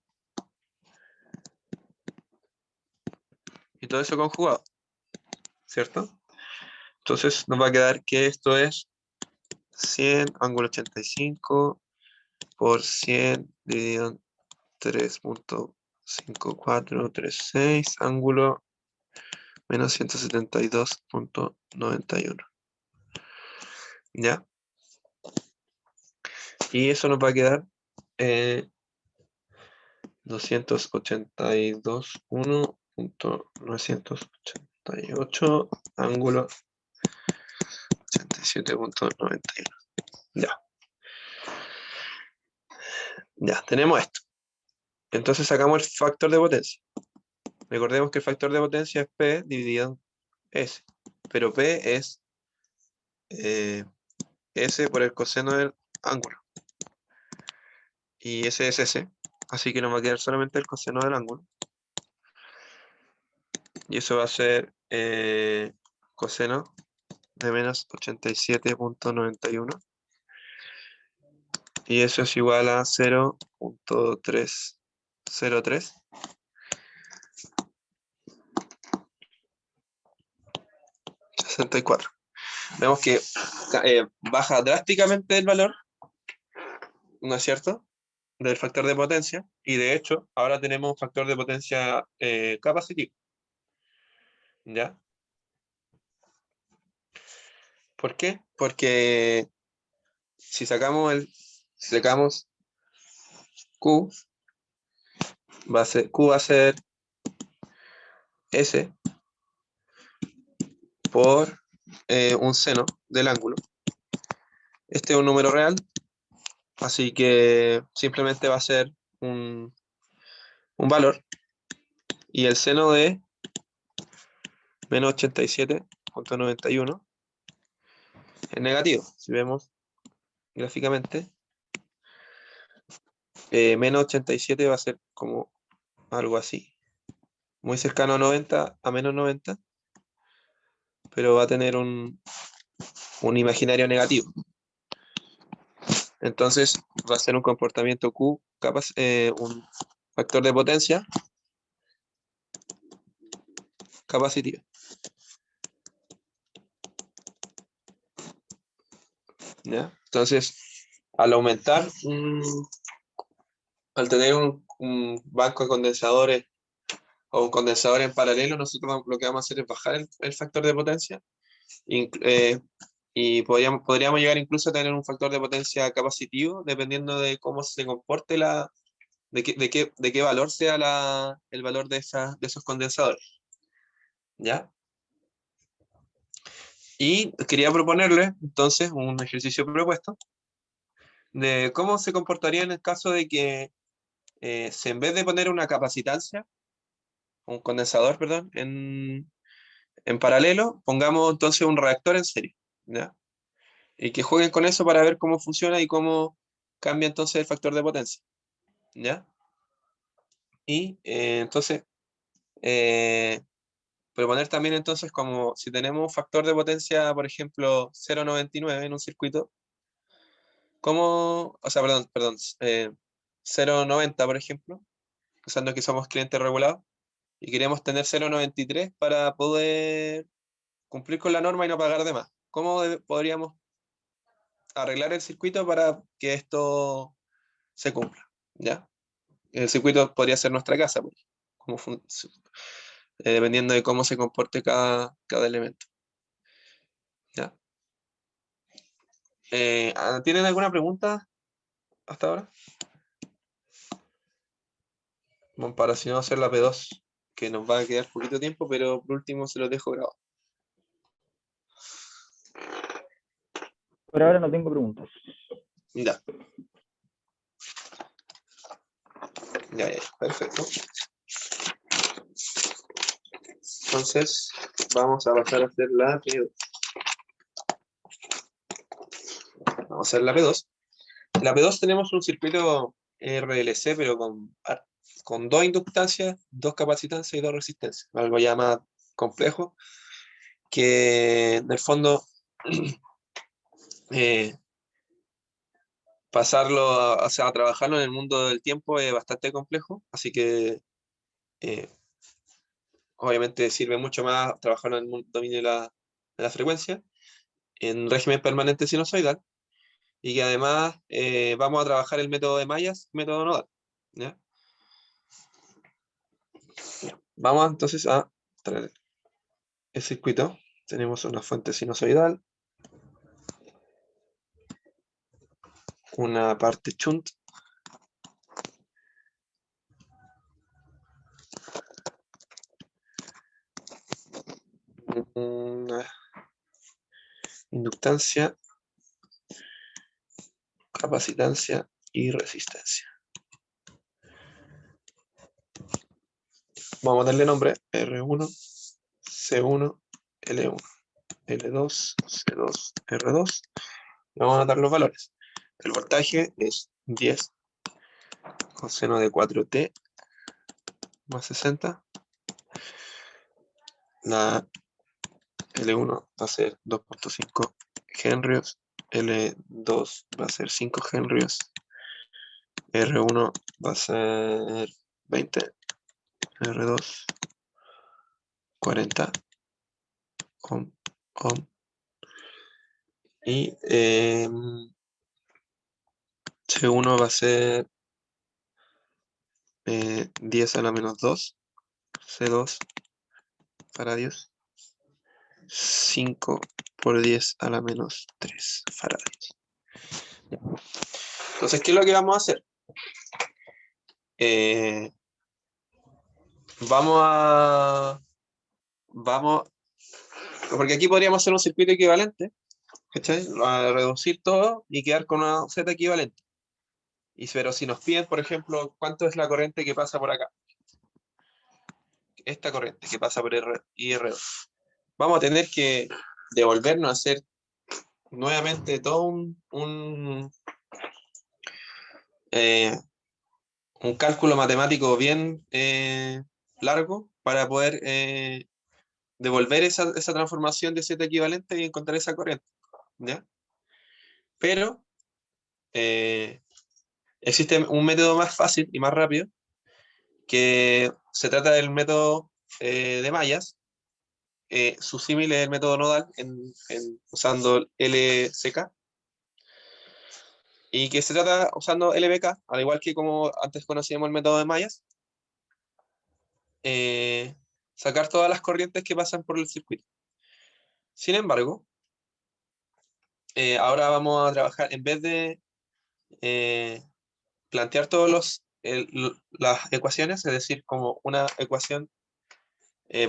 Y todo eso conjugado. ¿Cierto? Entonces nos va a quedar que esto es 100 ángulo 85 por 100 dividido en 3.5436 ángulo menos 172.91. ¿Ya? Y eso nos va a quedar 282.1.988 ángulo 87.91. Ya, ya, tenemos esto. Entonces sacamos el factor de potencia. Recordemos que el factor de potencia es P dividido en S. Pero P es S por el coseno del ángulo. Y ese es S. Así que nos va a quedar solamente el coseno del ángulo. Y eso va a ser coseno de menos 87.91. Y eso es igual a 0.303. 64. Vemos que baja drásticamente el valor, ¿no es cierto?, del factor de potencia, y de hecho ahora tenemos un factor de potencia capacitivo. ¿Ya? ¿Por qué? Porque si sacamos Q, Q va a ser S por un seno del ángulo. Este es un número real, Así que simplemente va a ser un valor. Y el seno de menos 87,91 es negativo. Si vemos gráficamente, menos 87 va a ser como algo así. Muy cercano a 90, a menos 90, pero va a tener un imaginario negativo. Entonces va a ser un comportamiento Q, un factor de potencia capacitivo. ¿Ya? Entonces, al aumentar, al tener un banco de condensadores o un condensador en paralelo, nosotros lo que vamos a hacer es bajar el factor de potencia y podríamos llegar incluso a tener un factor de potencia capacitivo dependiendo de cómo se comporte de qué valor sea el valor de esos condensadores. ¿Ya? Y quería proponerle entonces un ejercicio propuesto de cómo se comportaría en el caso de que en vez de poner una capacitancia, un condensador, perdón, en paralelo, pongamos entonces un reactor en serie, ¿ya? Y que jueguen con eso para ver cómo funciona y cómo cambia entonces el factor de potencia, ¿ya? Y entonces, eh, proponer también entonces como si tenemos un factor de potencia, por ejemplo, 0,99 en un circuito, ¿cómo, o sea, perdón, 0,90 por ejemplo, usando que somos clientes regulados, y queremos tener 0,93 para poder cumplir con la norma y no pagar de más? ¿Cómo podríamos arreglar el circuito para que esto se cumpla? ¿Ya? El circuito podría ser nuestra casa, pues, como dependiendo de cómo se comporte cada elemento. ¿Ya? ¿Tienen alguna pregunta hasta ahora? Bueno, para si no hacer la P2, que nos va a quedar poquito tiempo, pero por último se los dejo grabado. Por ahora no tengo preguntas. Ya, ya, perfecto. Entonces, vamos a pasar a hacer la P2. Vamos a hacer la P2. En la P2 tenemos un circuito RLC, pero con dos inductancias, dos capacitancias y dos resistencias. Algo ya más complejo, que en el fondo eh, o sea, trabajarlo en el mundo del tiempo es bastante complejo, así que eh, obviamente sirve mucho más trabajarlo en el dominio de la frecuencia, en régimen permanente sinusoidal, y que además vamos a trabajar el método de mallas, método nodal. ¿Ya? Vamos entonces a traer el circuito. Tenemos una fuente sinusoidal, una parte shunt, una inductancia, capacitancia y resistencia. Vamos a darle nombre R1, C1, L1, L2, C2, R2. Vamos a dar los valores. El voltaje es 10 con seno de 4t más 60. La L1 va a ser 2,5 henrios. L2 va a ser 5 henrios. R1 va a ser 20. R2 40 ohm, ohm. Y C1 va a ser 10 a la menos 2. C2 faradios. 5 por 10 a la menos 3 faradios. Entonces, ¿qué es lo que vamos a hacer? Eh, vamos, porque aquí podríamos hacer un circuito equivalente, ¿cachai? A reducir todo y quedar con una Z equivalente. pero si nos piden, por ejemplo, cuánto es la corriente que pasa por acá, esta corriente que pasa por IR2, vamos a tener que devolvernos a hacer nuevamente todo eh, un cálculo matemático bien largo para poder devolver esa transformación de Z equivalente y encontrar esa corriente, ¿ya? Pero existe un método más fácil y más rápido, que se trata del método de mallas. Su símil es el método nodal usando LCK, y que se trata usando LBK, al igual que como antes conocíamos el método de mallas, eh, sacar todas las corrientes que pasan por el circuito. Sin embargo, ahora vamos a trabajar, en vez de eh, plantear las ecuaciones, es decir, como una ecuación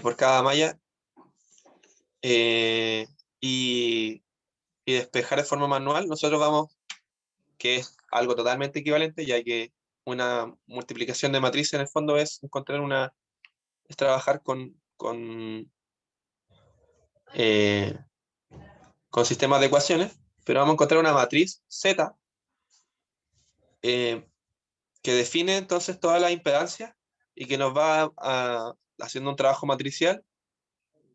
por cada malla, eh, y, y despejar de forma manual, nosotros vamos, que es algo totalmente equivalente, ya que una multiplicación de matriz en el fondo es trabajar eh, con sistemas de ecuaciones, pero vamos a encontrar una matriz Z eh, que define entonces todas las impedancias y que nos va haciendo un trabajo matricial,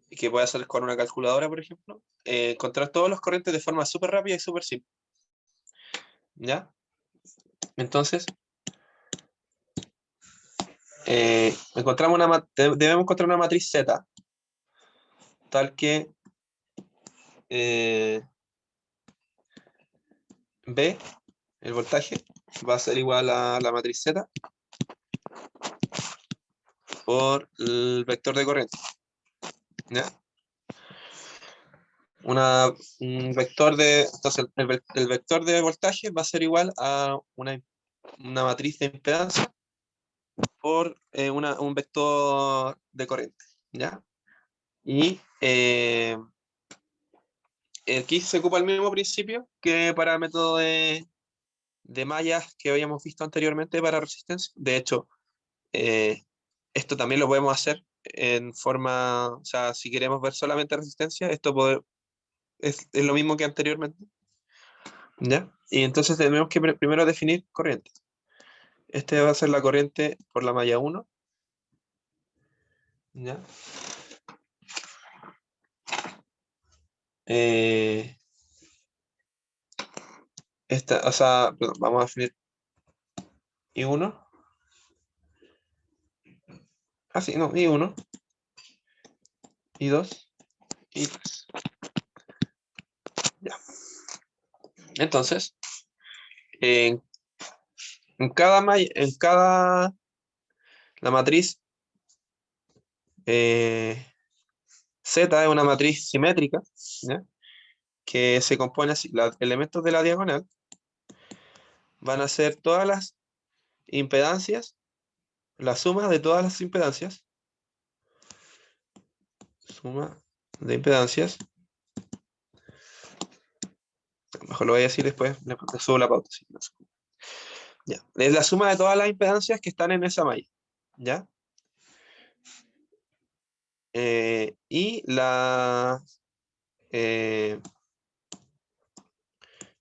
y que puede hacer con una calculadora, por ejemplo, encontrar todos los corrientes de forma súper rápida y súper simple, ¿ya? Entonces, debemos encontrar una matriz Z tal que eh, B, el voltaje, va a ser igual a la matriz Z por el vector de corriente, ¿ya? Entonces el vector de voltaje va a ser igual a una matriz de impedancia por un vector de corriente, ¿ya? Y aquí se ocupa el mismo principio que para el método de mallas que habíamos visto anteriormente para resistencia. De hecho, eh, esto también lo podemos hacer en forma, o sea, si queremos ver solamente resistencia, es lo mismo que anteriormente, ¿ya? Y entonces tenemos que primero definir corriente. Este va a ser la corriente por la malla 1, ¿ya? Eh, o sea, perdón, vamos a definir I1. Ah, sí, no, I1, I2, I3. Ya. Entonces, en, la matriz Z es una matriz simétrica, ¿ya? Que se compone así. Los elementos de la diagonal van a ser todas las impedancias, la suma de todas las impedancias, suma de impedancias, mejor lo voy a decir después, le subo la pauta. Sí, ya. Es la suma de todas las impedancias que están en esa malla, ¿ya? Y eh,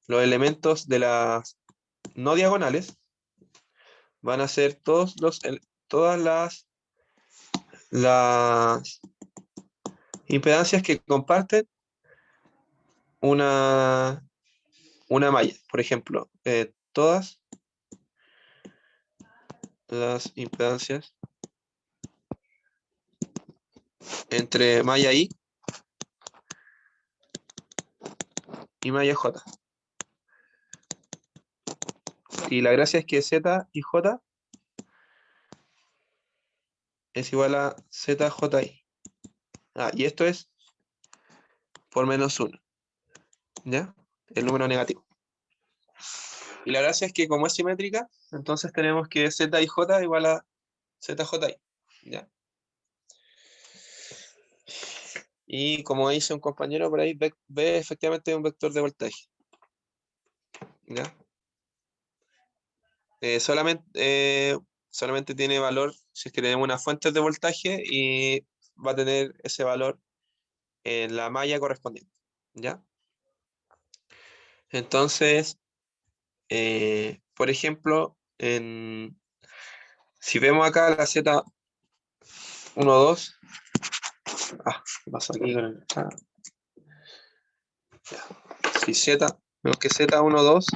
los elementos de las no diagonales van a ser todas las impedancias que comparten una, una malla. Por ejemplo, todas las impedancias entre malla I y malla J. Y la gracia es que Z y J es igual a ZJI. Y esto es por menos 1, ¿ya? El número negativo. Y la gracia es que como es simétrica, entonces tenemos que Z y J igual a ZJI, ¿ya? Y como dice un compañero por ahí, B efectivamente es un vector de voltaje, ¿ya? solamente tiene valor si es que tenemos una fuente de voltaje y va a tener ese valor en la malla correspondiente, ¿ya? Entonces, por ejemplo, si vemos acá la Z12, ¿qué pasó aquí con el? Si vemos que Z12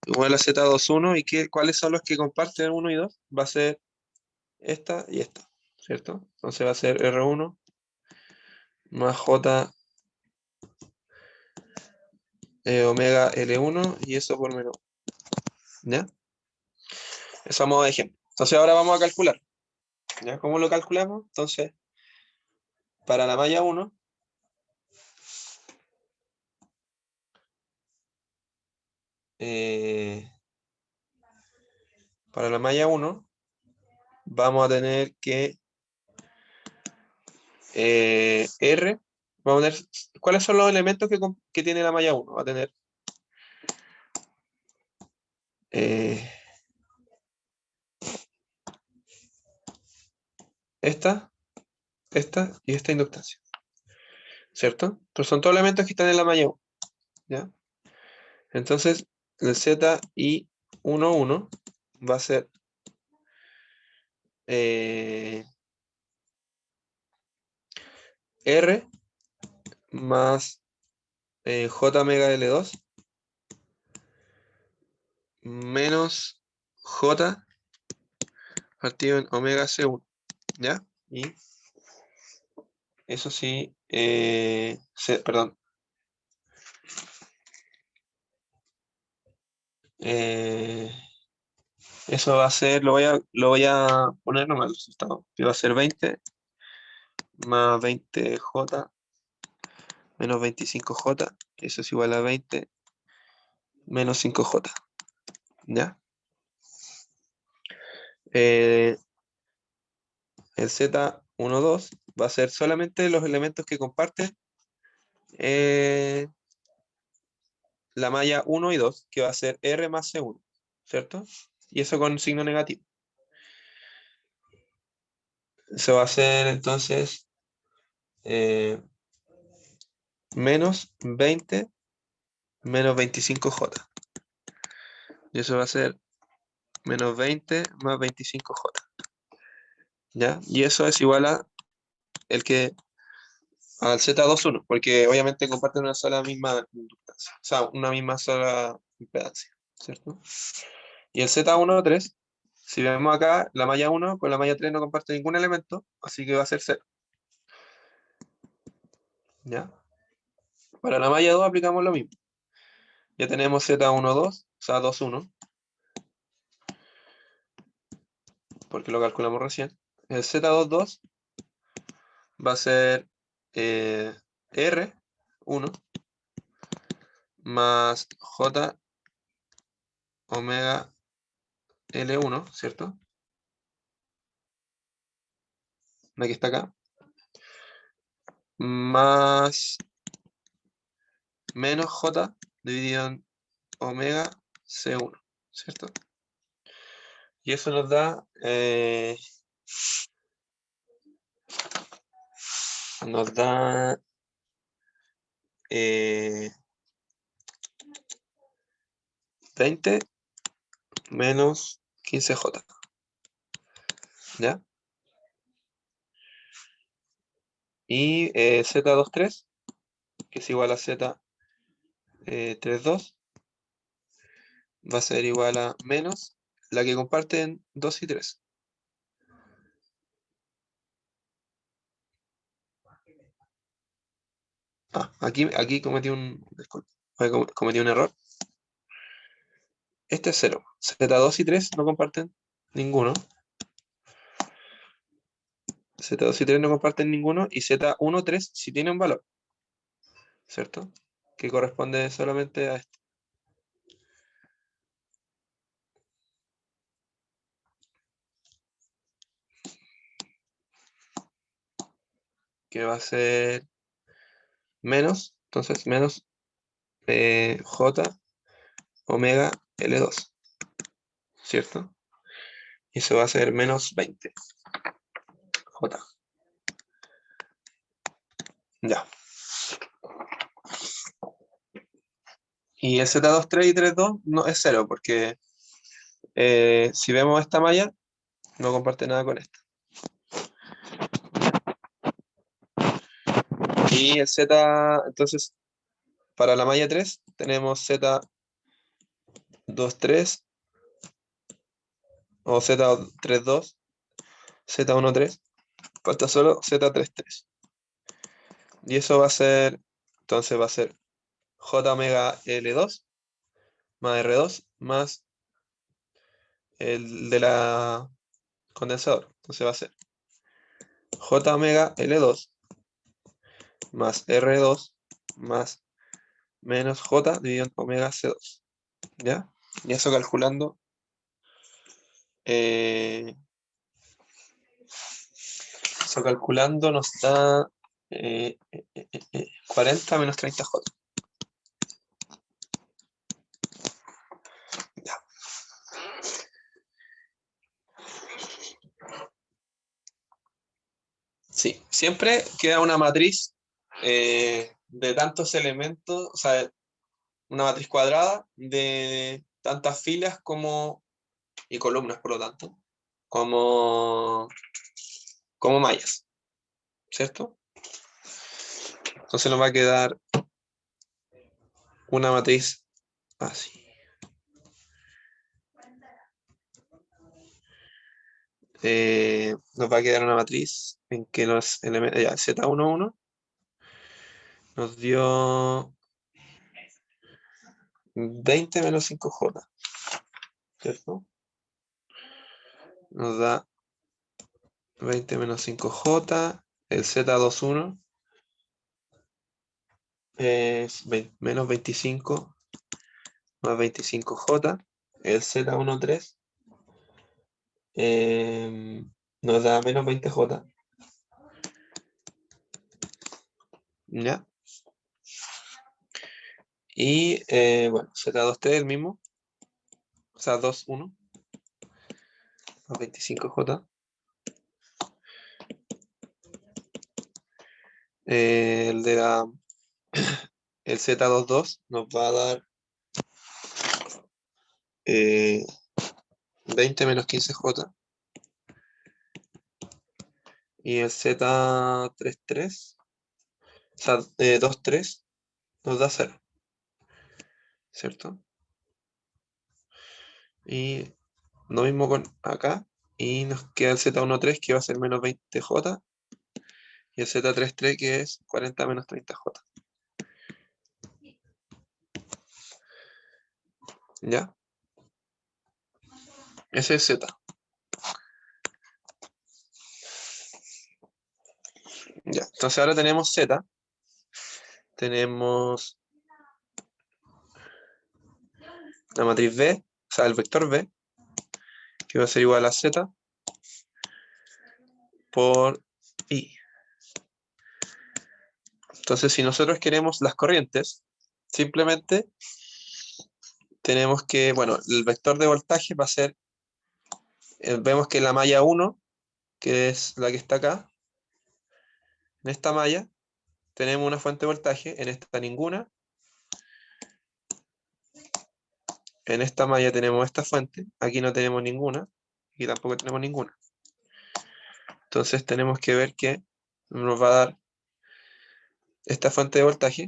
igual a Z21, ¿y cuáles son los que comparten 1 y 2? Va a ser esta y esta, ¿cierto? Entonces va a ser R1 más J omega L1 y eso por menos, ¿ya? Eso a modo de ejemplo. Entonces ahora vamos a calcular, ¿ya? ¿Cómo lo calculamos? Entonces, para la malla 1, vamos a tener que R, vamos a tener, ¿cuáles son los elementos que tiene la malla 1? Va a tener eh, esta y esta inductancia, ¿cierto? Entonces son todos elementos que están en la malla 1, ¿ya? Entonces, el ZI11 va a ser R más J omega L2 menos J partido en omega C1, ¿ya? Y eso sí, perdón. Eso va a ser, lo voy a poner nomás el resultado, que va a ser 20 más 20J menos 25J, eso es igual a 20 menos 5J, ¿ya? El Z12 va a ser solamente los elementos que comparten la malla 1 y 2, que va a ser R más C1, ¿cierto? Y eso con signo negativo. Eso va a ser entonces menos 20 menos 25J. Y eso va a ser menos 20 más 25J. ¿Ya? Y eso es igual a al Z21, porque obviamente comparten una sola misma inductancia, o sea, una misma sola impedancia, ¿cierto? Y el Z13, si vemos acá, la malla 1 con la malla 3 no comparte ningún elemento, así que va a ser 0. ¿Ya? Para la malla 2 aplicamos lo mismo. Ya tenemos Z12, o sea, 21, porque lo calculamos recién. El Z22 va a ser R1 más J omega L1, ¿cierto? La que está acá. Más menos J dividido en omega C1, ¿cierto? Y eso nos da 20 menos 15J, ¿ya? Y Z23, que es igual a Z32, va a ser igual a menos la que comparten 2 y 3. Aquí disculpe, cometí un error. Este es 0. Z2 y 3 no comparten ninguno. Z2 y 3 no comparten ninguno. Y Z1, 3 sí tiene un valor, ¿cierto? Que corresponde solamente a este. Que va a ser menos, entonces menos J omega L2, ¿cierto? Y eso va a ser menos 20. J. Ya. Y el Z23 y 32 no es 0, porque si vemos esta malla, no comparte nada con esta. Y el Z, entonces, para la malla 3 tenemos Z23 o Z32, Z13, falta solo Z33. Y eso va a ser, entonces va a ser J omega L2 más R2 más el de la condensador. Entonces va a ser J omega L2 más R2 más menos J dividido en omega C2. ¿Ya? Y eso calculando, eh, nos da 40 menos 30J. Ya. Sí, siempre queda una matriz de tantos elementos, o sea, una matriz cuadrada de tantas filas como, y columnas, por lo tanto, como, como mallas, ¿cierto? Entonces nos va a quedar una matriz así. Nos va a quedar una matriz en que los elementos, ya, Z11 nos dio 20 menos 5J, ¿cierto? Nos da 20 menos 5J, el Z21 es menos 25 más 25J, el Z13 nos da menos 20J, ¿ya? Y bueno, Z23 el mismo, o sea, 21 más 25J. El de el Z22 nos va a dar 20 menos 15J. Y el Z33, o sea, 23 nos da 0, ¿cierto? Y lo mismo con acá. Y nos queda el Z13 que va a ser menos 20J. Y el Z33 que es 40 menos 30J. ¿Ya? Ese es Z. Ya. Entonces ahora tenemos Z. Tenemos la matriz B, o sea, el vector B, que va a ser igual a Z por I. Entonces, si nosotros queremos las corrientes, simplemente tenemos que, bueno, el vector de voltaje va a ser, vemos que la malla 1, que es la que está acá, en esta malla, tenemos una fuente de voltaje, en esta ninguna. En esta malla tenemos esta fuente, aquí no tenemos ninguna, aquí tampoco tenemos ninguna. Entonces tenemos que ver que nos va a dar esta fuente de voltaje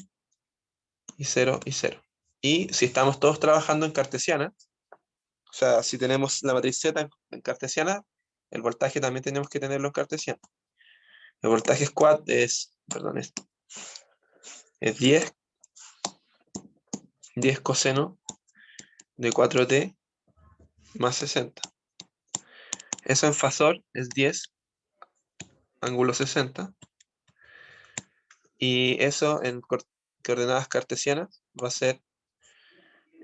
y 0 y 0. Y si estamos todos trabajando en cartesiana, o sea, si tenemos la matriz Z en cartesiana, el voltaje también tenemos que tenerlo en cartesiana. El voltaje es 10 coseno de 4t más 60. Eso en fasor es 10 ángulo 60. Y eso en coordenadas cartesianas va a ser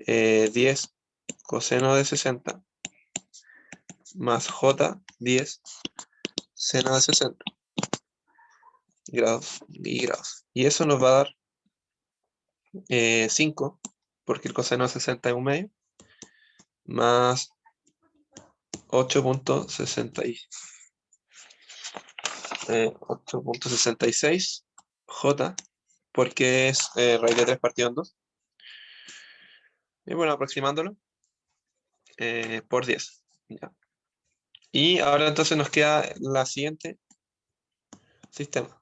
10 coseno de 60 más j 10 seno de 60 grados y grados. Y eso nos va a dar 5, porque el coseno de 60 es un medio, más 8.66 J, porque es raíz de 3 partido en 2. Y bueno, aproximándolo por 10. ¿Ya? Y ahora entonces nos queda la siguiente sistema.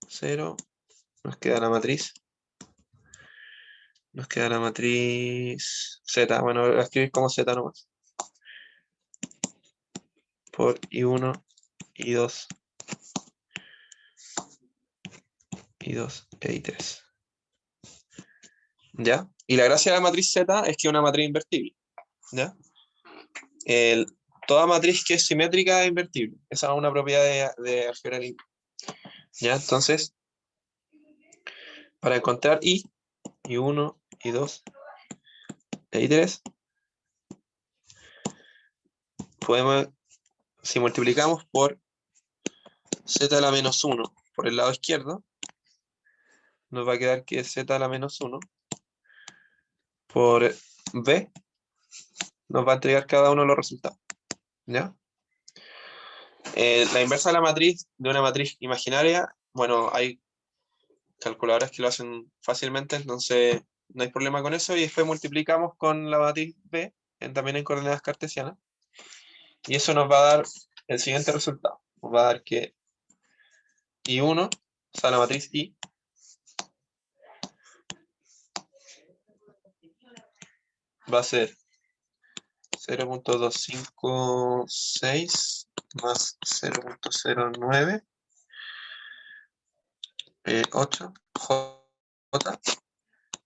0, nos queda la matriz. Nos queda la matriz Z. Bueno, la escribir como Z nomás. Por I1, I2, I2 e I3. ¿Ya? Y la gracia de la matriz Z es que es una matriz invertible. ¿Ya? El- Toda matriz que es simétrica es invertible. Esa es una propiedad de álgebra lineal. ¿Ya? Entonces, para encontrar I1, I2 e I3, podemos, si multiplicamos por Z a la menos 1 por el lado izquierdo, nos va a quedar que Z a la menos 1 por B nos va a entregar cada uno de los resultados. ¿Ya? La inversa de la matriz, de una matriz imaginaria, bueno, hay calculadoras que lo hacen fácilmente, entonces no hay problema con eso. Y después multiplicamos con la matriz B, también en coordenadas cartesianas. Y eso nos va a dar el siguiente resultado. Nos va a dar que I1, o sea, la matriz I, va a ser 0.256 más 0.09 8 J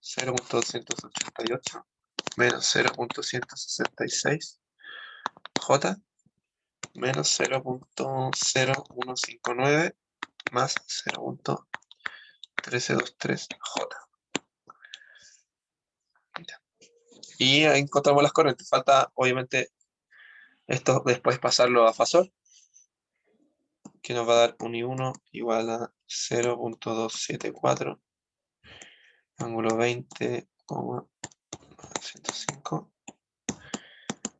0.288 menos 0.166 J menos 0.0159 más 0.1323 J. Y ahí encontramos las corrientes. Falta, obviamente, esto después pasarlo a Fasor, que nos va a dar un I1 igual a 0.274, ángulo 20,105,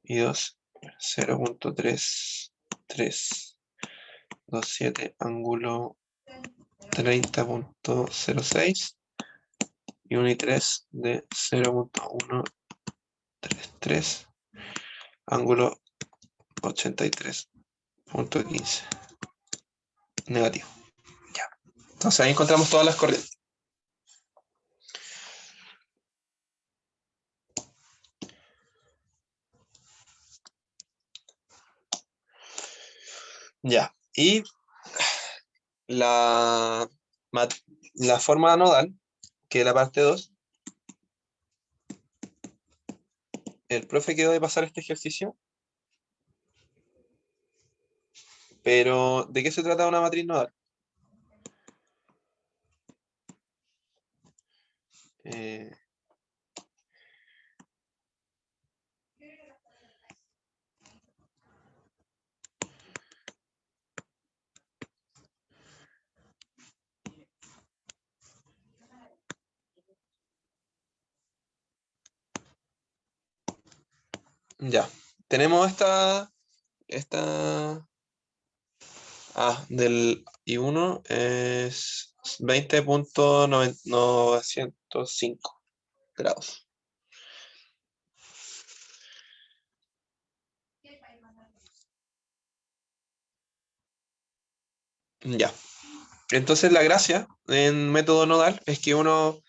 y 2, 0.3327, ángulo 30,06, y un I3 de 0.133, ángulo 83,15, negativo. Ya. Entonces ahí encontramos todas las corrientes. Ya. Y la, la forma nodal, que es la parte 2, el profe quedó de pasar este ejercicio, pero ¿de qué se trata una matriz nodal? Eh, ya. Tenemos esta del I1 es 20,905 grados. Ya. Entonces la gracia en método nodal es que vamos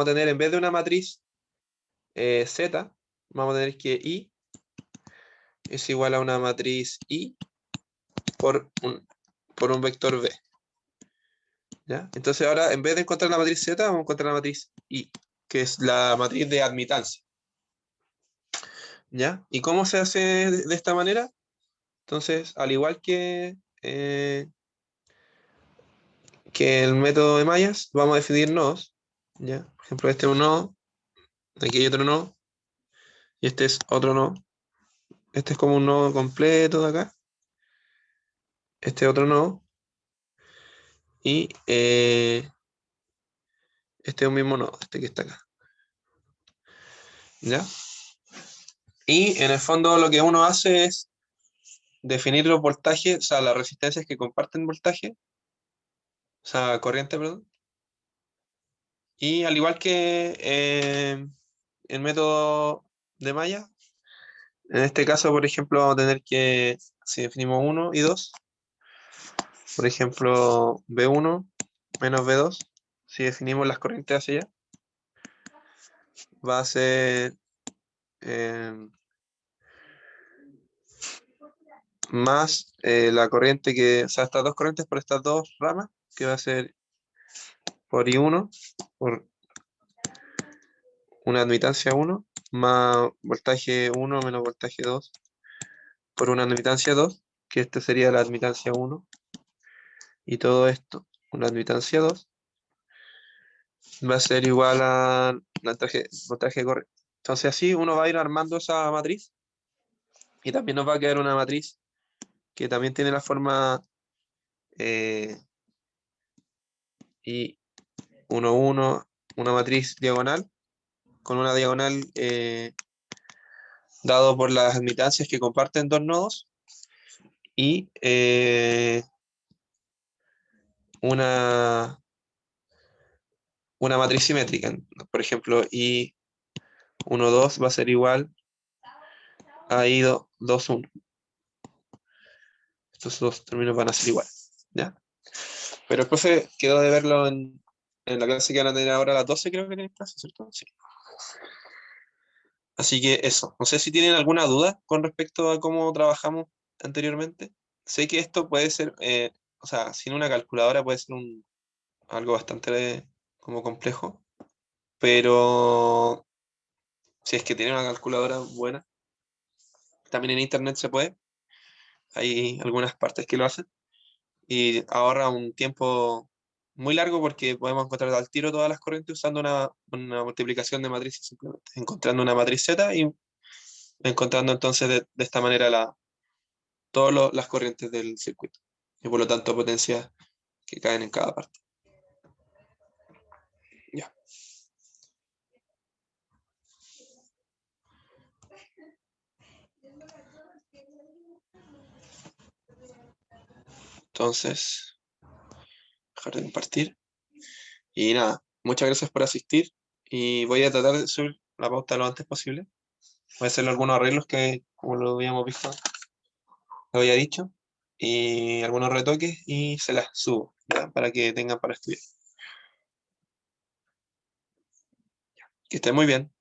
a tener, en vez de una matriz Z, vamos a tener que I es igual a una matriz I por un vector B. ¿Ya? Entonces ahora, en vez de encontrar la matriz Z, vamos a encontrar la matriz I, que es la matriz de admitancia. ¿Ya? ¿Y cómo se hace de esta manera? Entonces, al igual que el método de mallas, vamos a definir nodos. ¿Ya? Por ejemplo, este es un nodo, aquí hay otro nodo, y este es otro nodo. Este es como un nodo completo de acá. Este es otro nodo. Y este es un mismo nodo, este que está acá. ¿Ya? Y en el fondo lo que uno hace es definir los voltajes, o sea, las resistencias que comparten voltaje, o sea, corriente, perdón. Y al igual que el método de malla, en este caso, por ejemplo, vamos a tener que, si definimos 1 y 2, por ejemplo, B1 menos B2, si definimos las corrientes hacia allá, va a ser eh, más la corriente que, o sea, estas dos corrientes por estas dos ramas, que va a ser por I1, por una admitancia 1, más voltaje 1 menos voltaje 2, por una admitancia 2, que este sería la admitancia 1, y todo esto, una admitancia 2, va a ser igual a voltaje corriente. Entonces así uno va a ir armando esa matriz, y también nos va a quedar una matriz que también tiene la forma eh, I1, 1, una matriz diagonal, con una diagonal dado por las admitancias que comparten dos nodos, y una, una matriz simétrica. Por ejemplo, I1, 2 va a ser igual a I2, 1. Estos dos términos van a ser iguales, ¿ya? Pero después quedó de verlo en la clase que van a tener ahora a las 12, creo que tienen clase, ¿cierto? Sí. Así que eso. No sé si tienen alguna duda con respecto a cómo trabajamos anteriormente. Sé que esto puede ser, o sea, sin una calculadora puede ser algo bastante como complejo, pero si es que tienen una calculadora buena, también en internet se puede. Hay algunas partes que lo hacen y ahorra un tiempo muy largo porque podemos encontrar al tiro todas las corrientes usando una multiplicación de matrices simplemente, encontrando una matriz Z y encontrando entonces de esta manera todas las corrientes del circuito y por lo tanto potencias que caen en cada parte. Ya. Entonces, dejar de compartir. Y nada, muchas gracias por asistir y voy a tratar de subir la pauta lo antes posible. Voy a hacer algunos arreglos que, como lo habíamos visto, lo había dicho, y algunos retoques y se las subo, ¿ya? Para que tengan para estudiar. Que estén muy bien.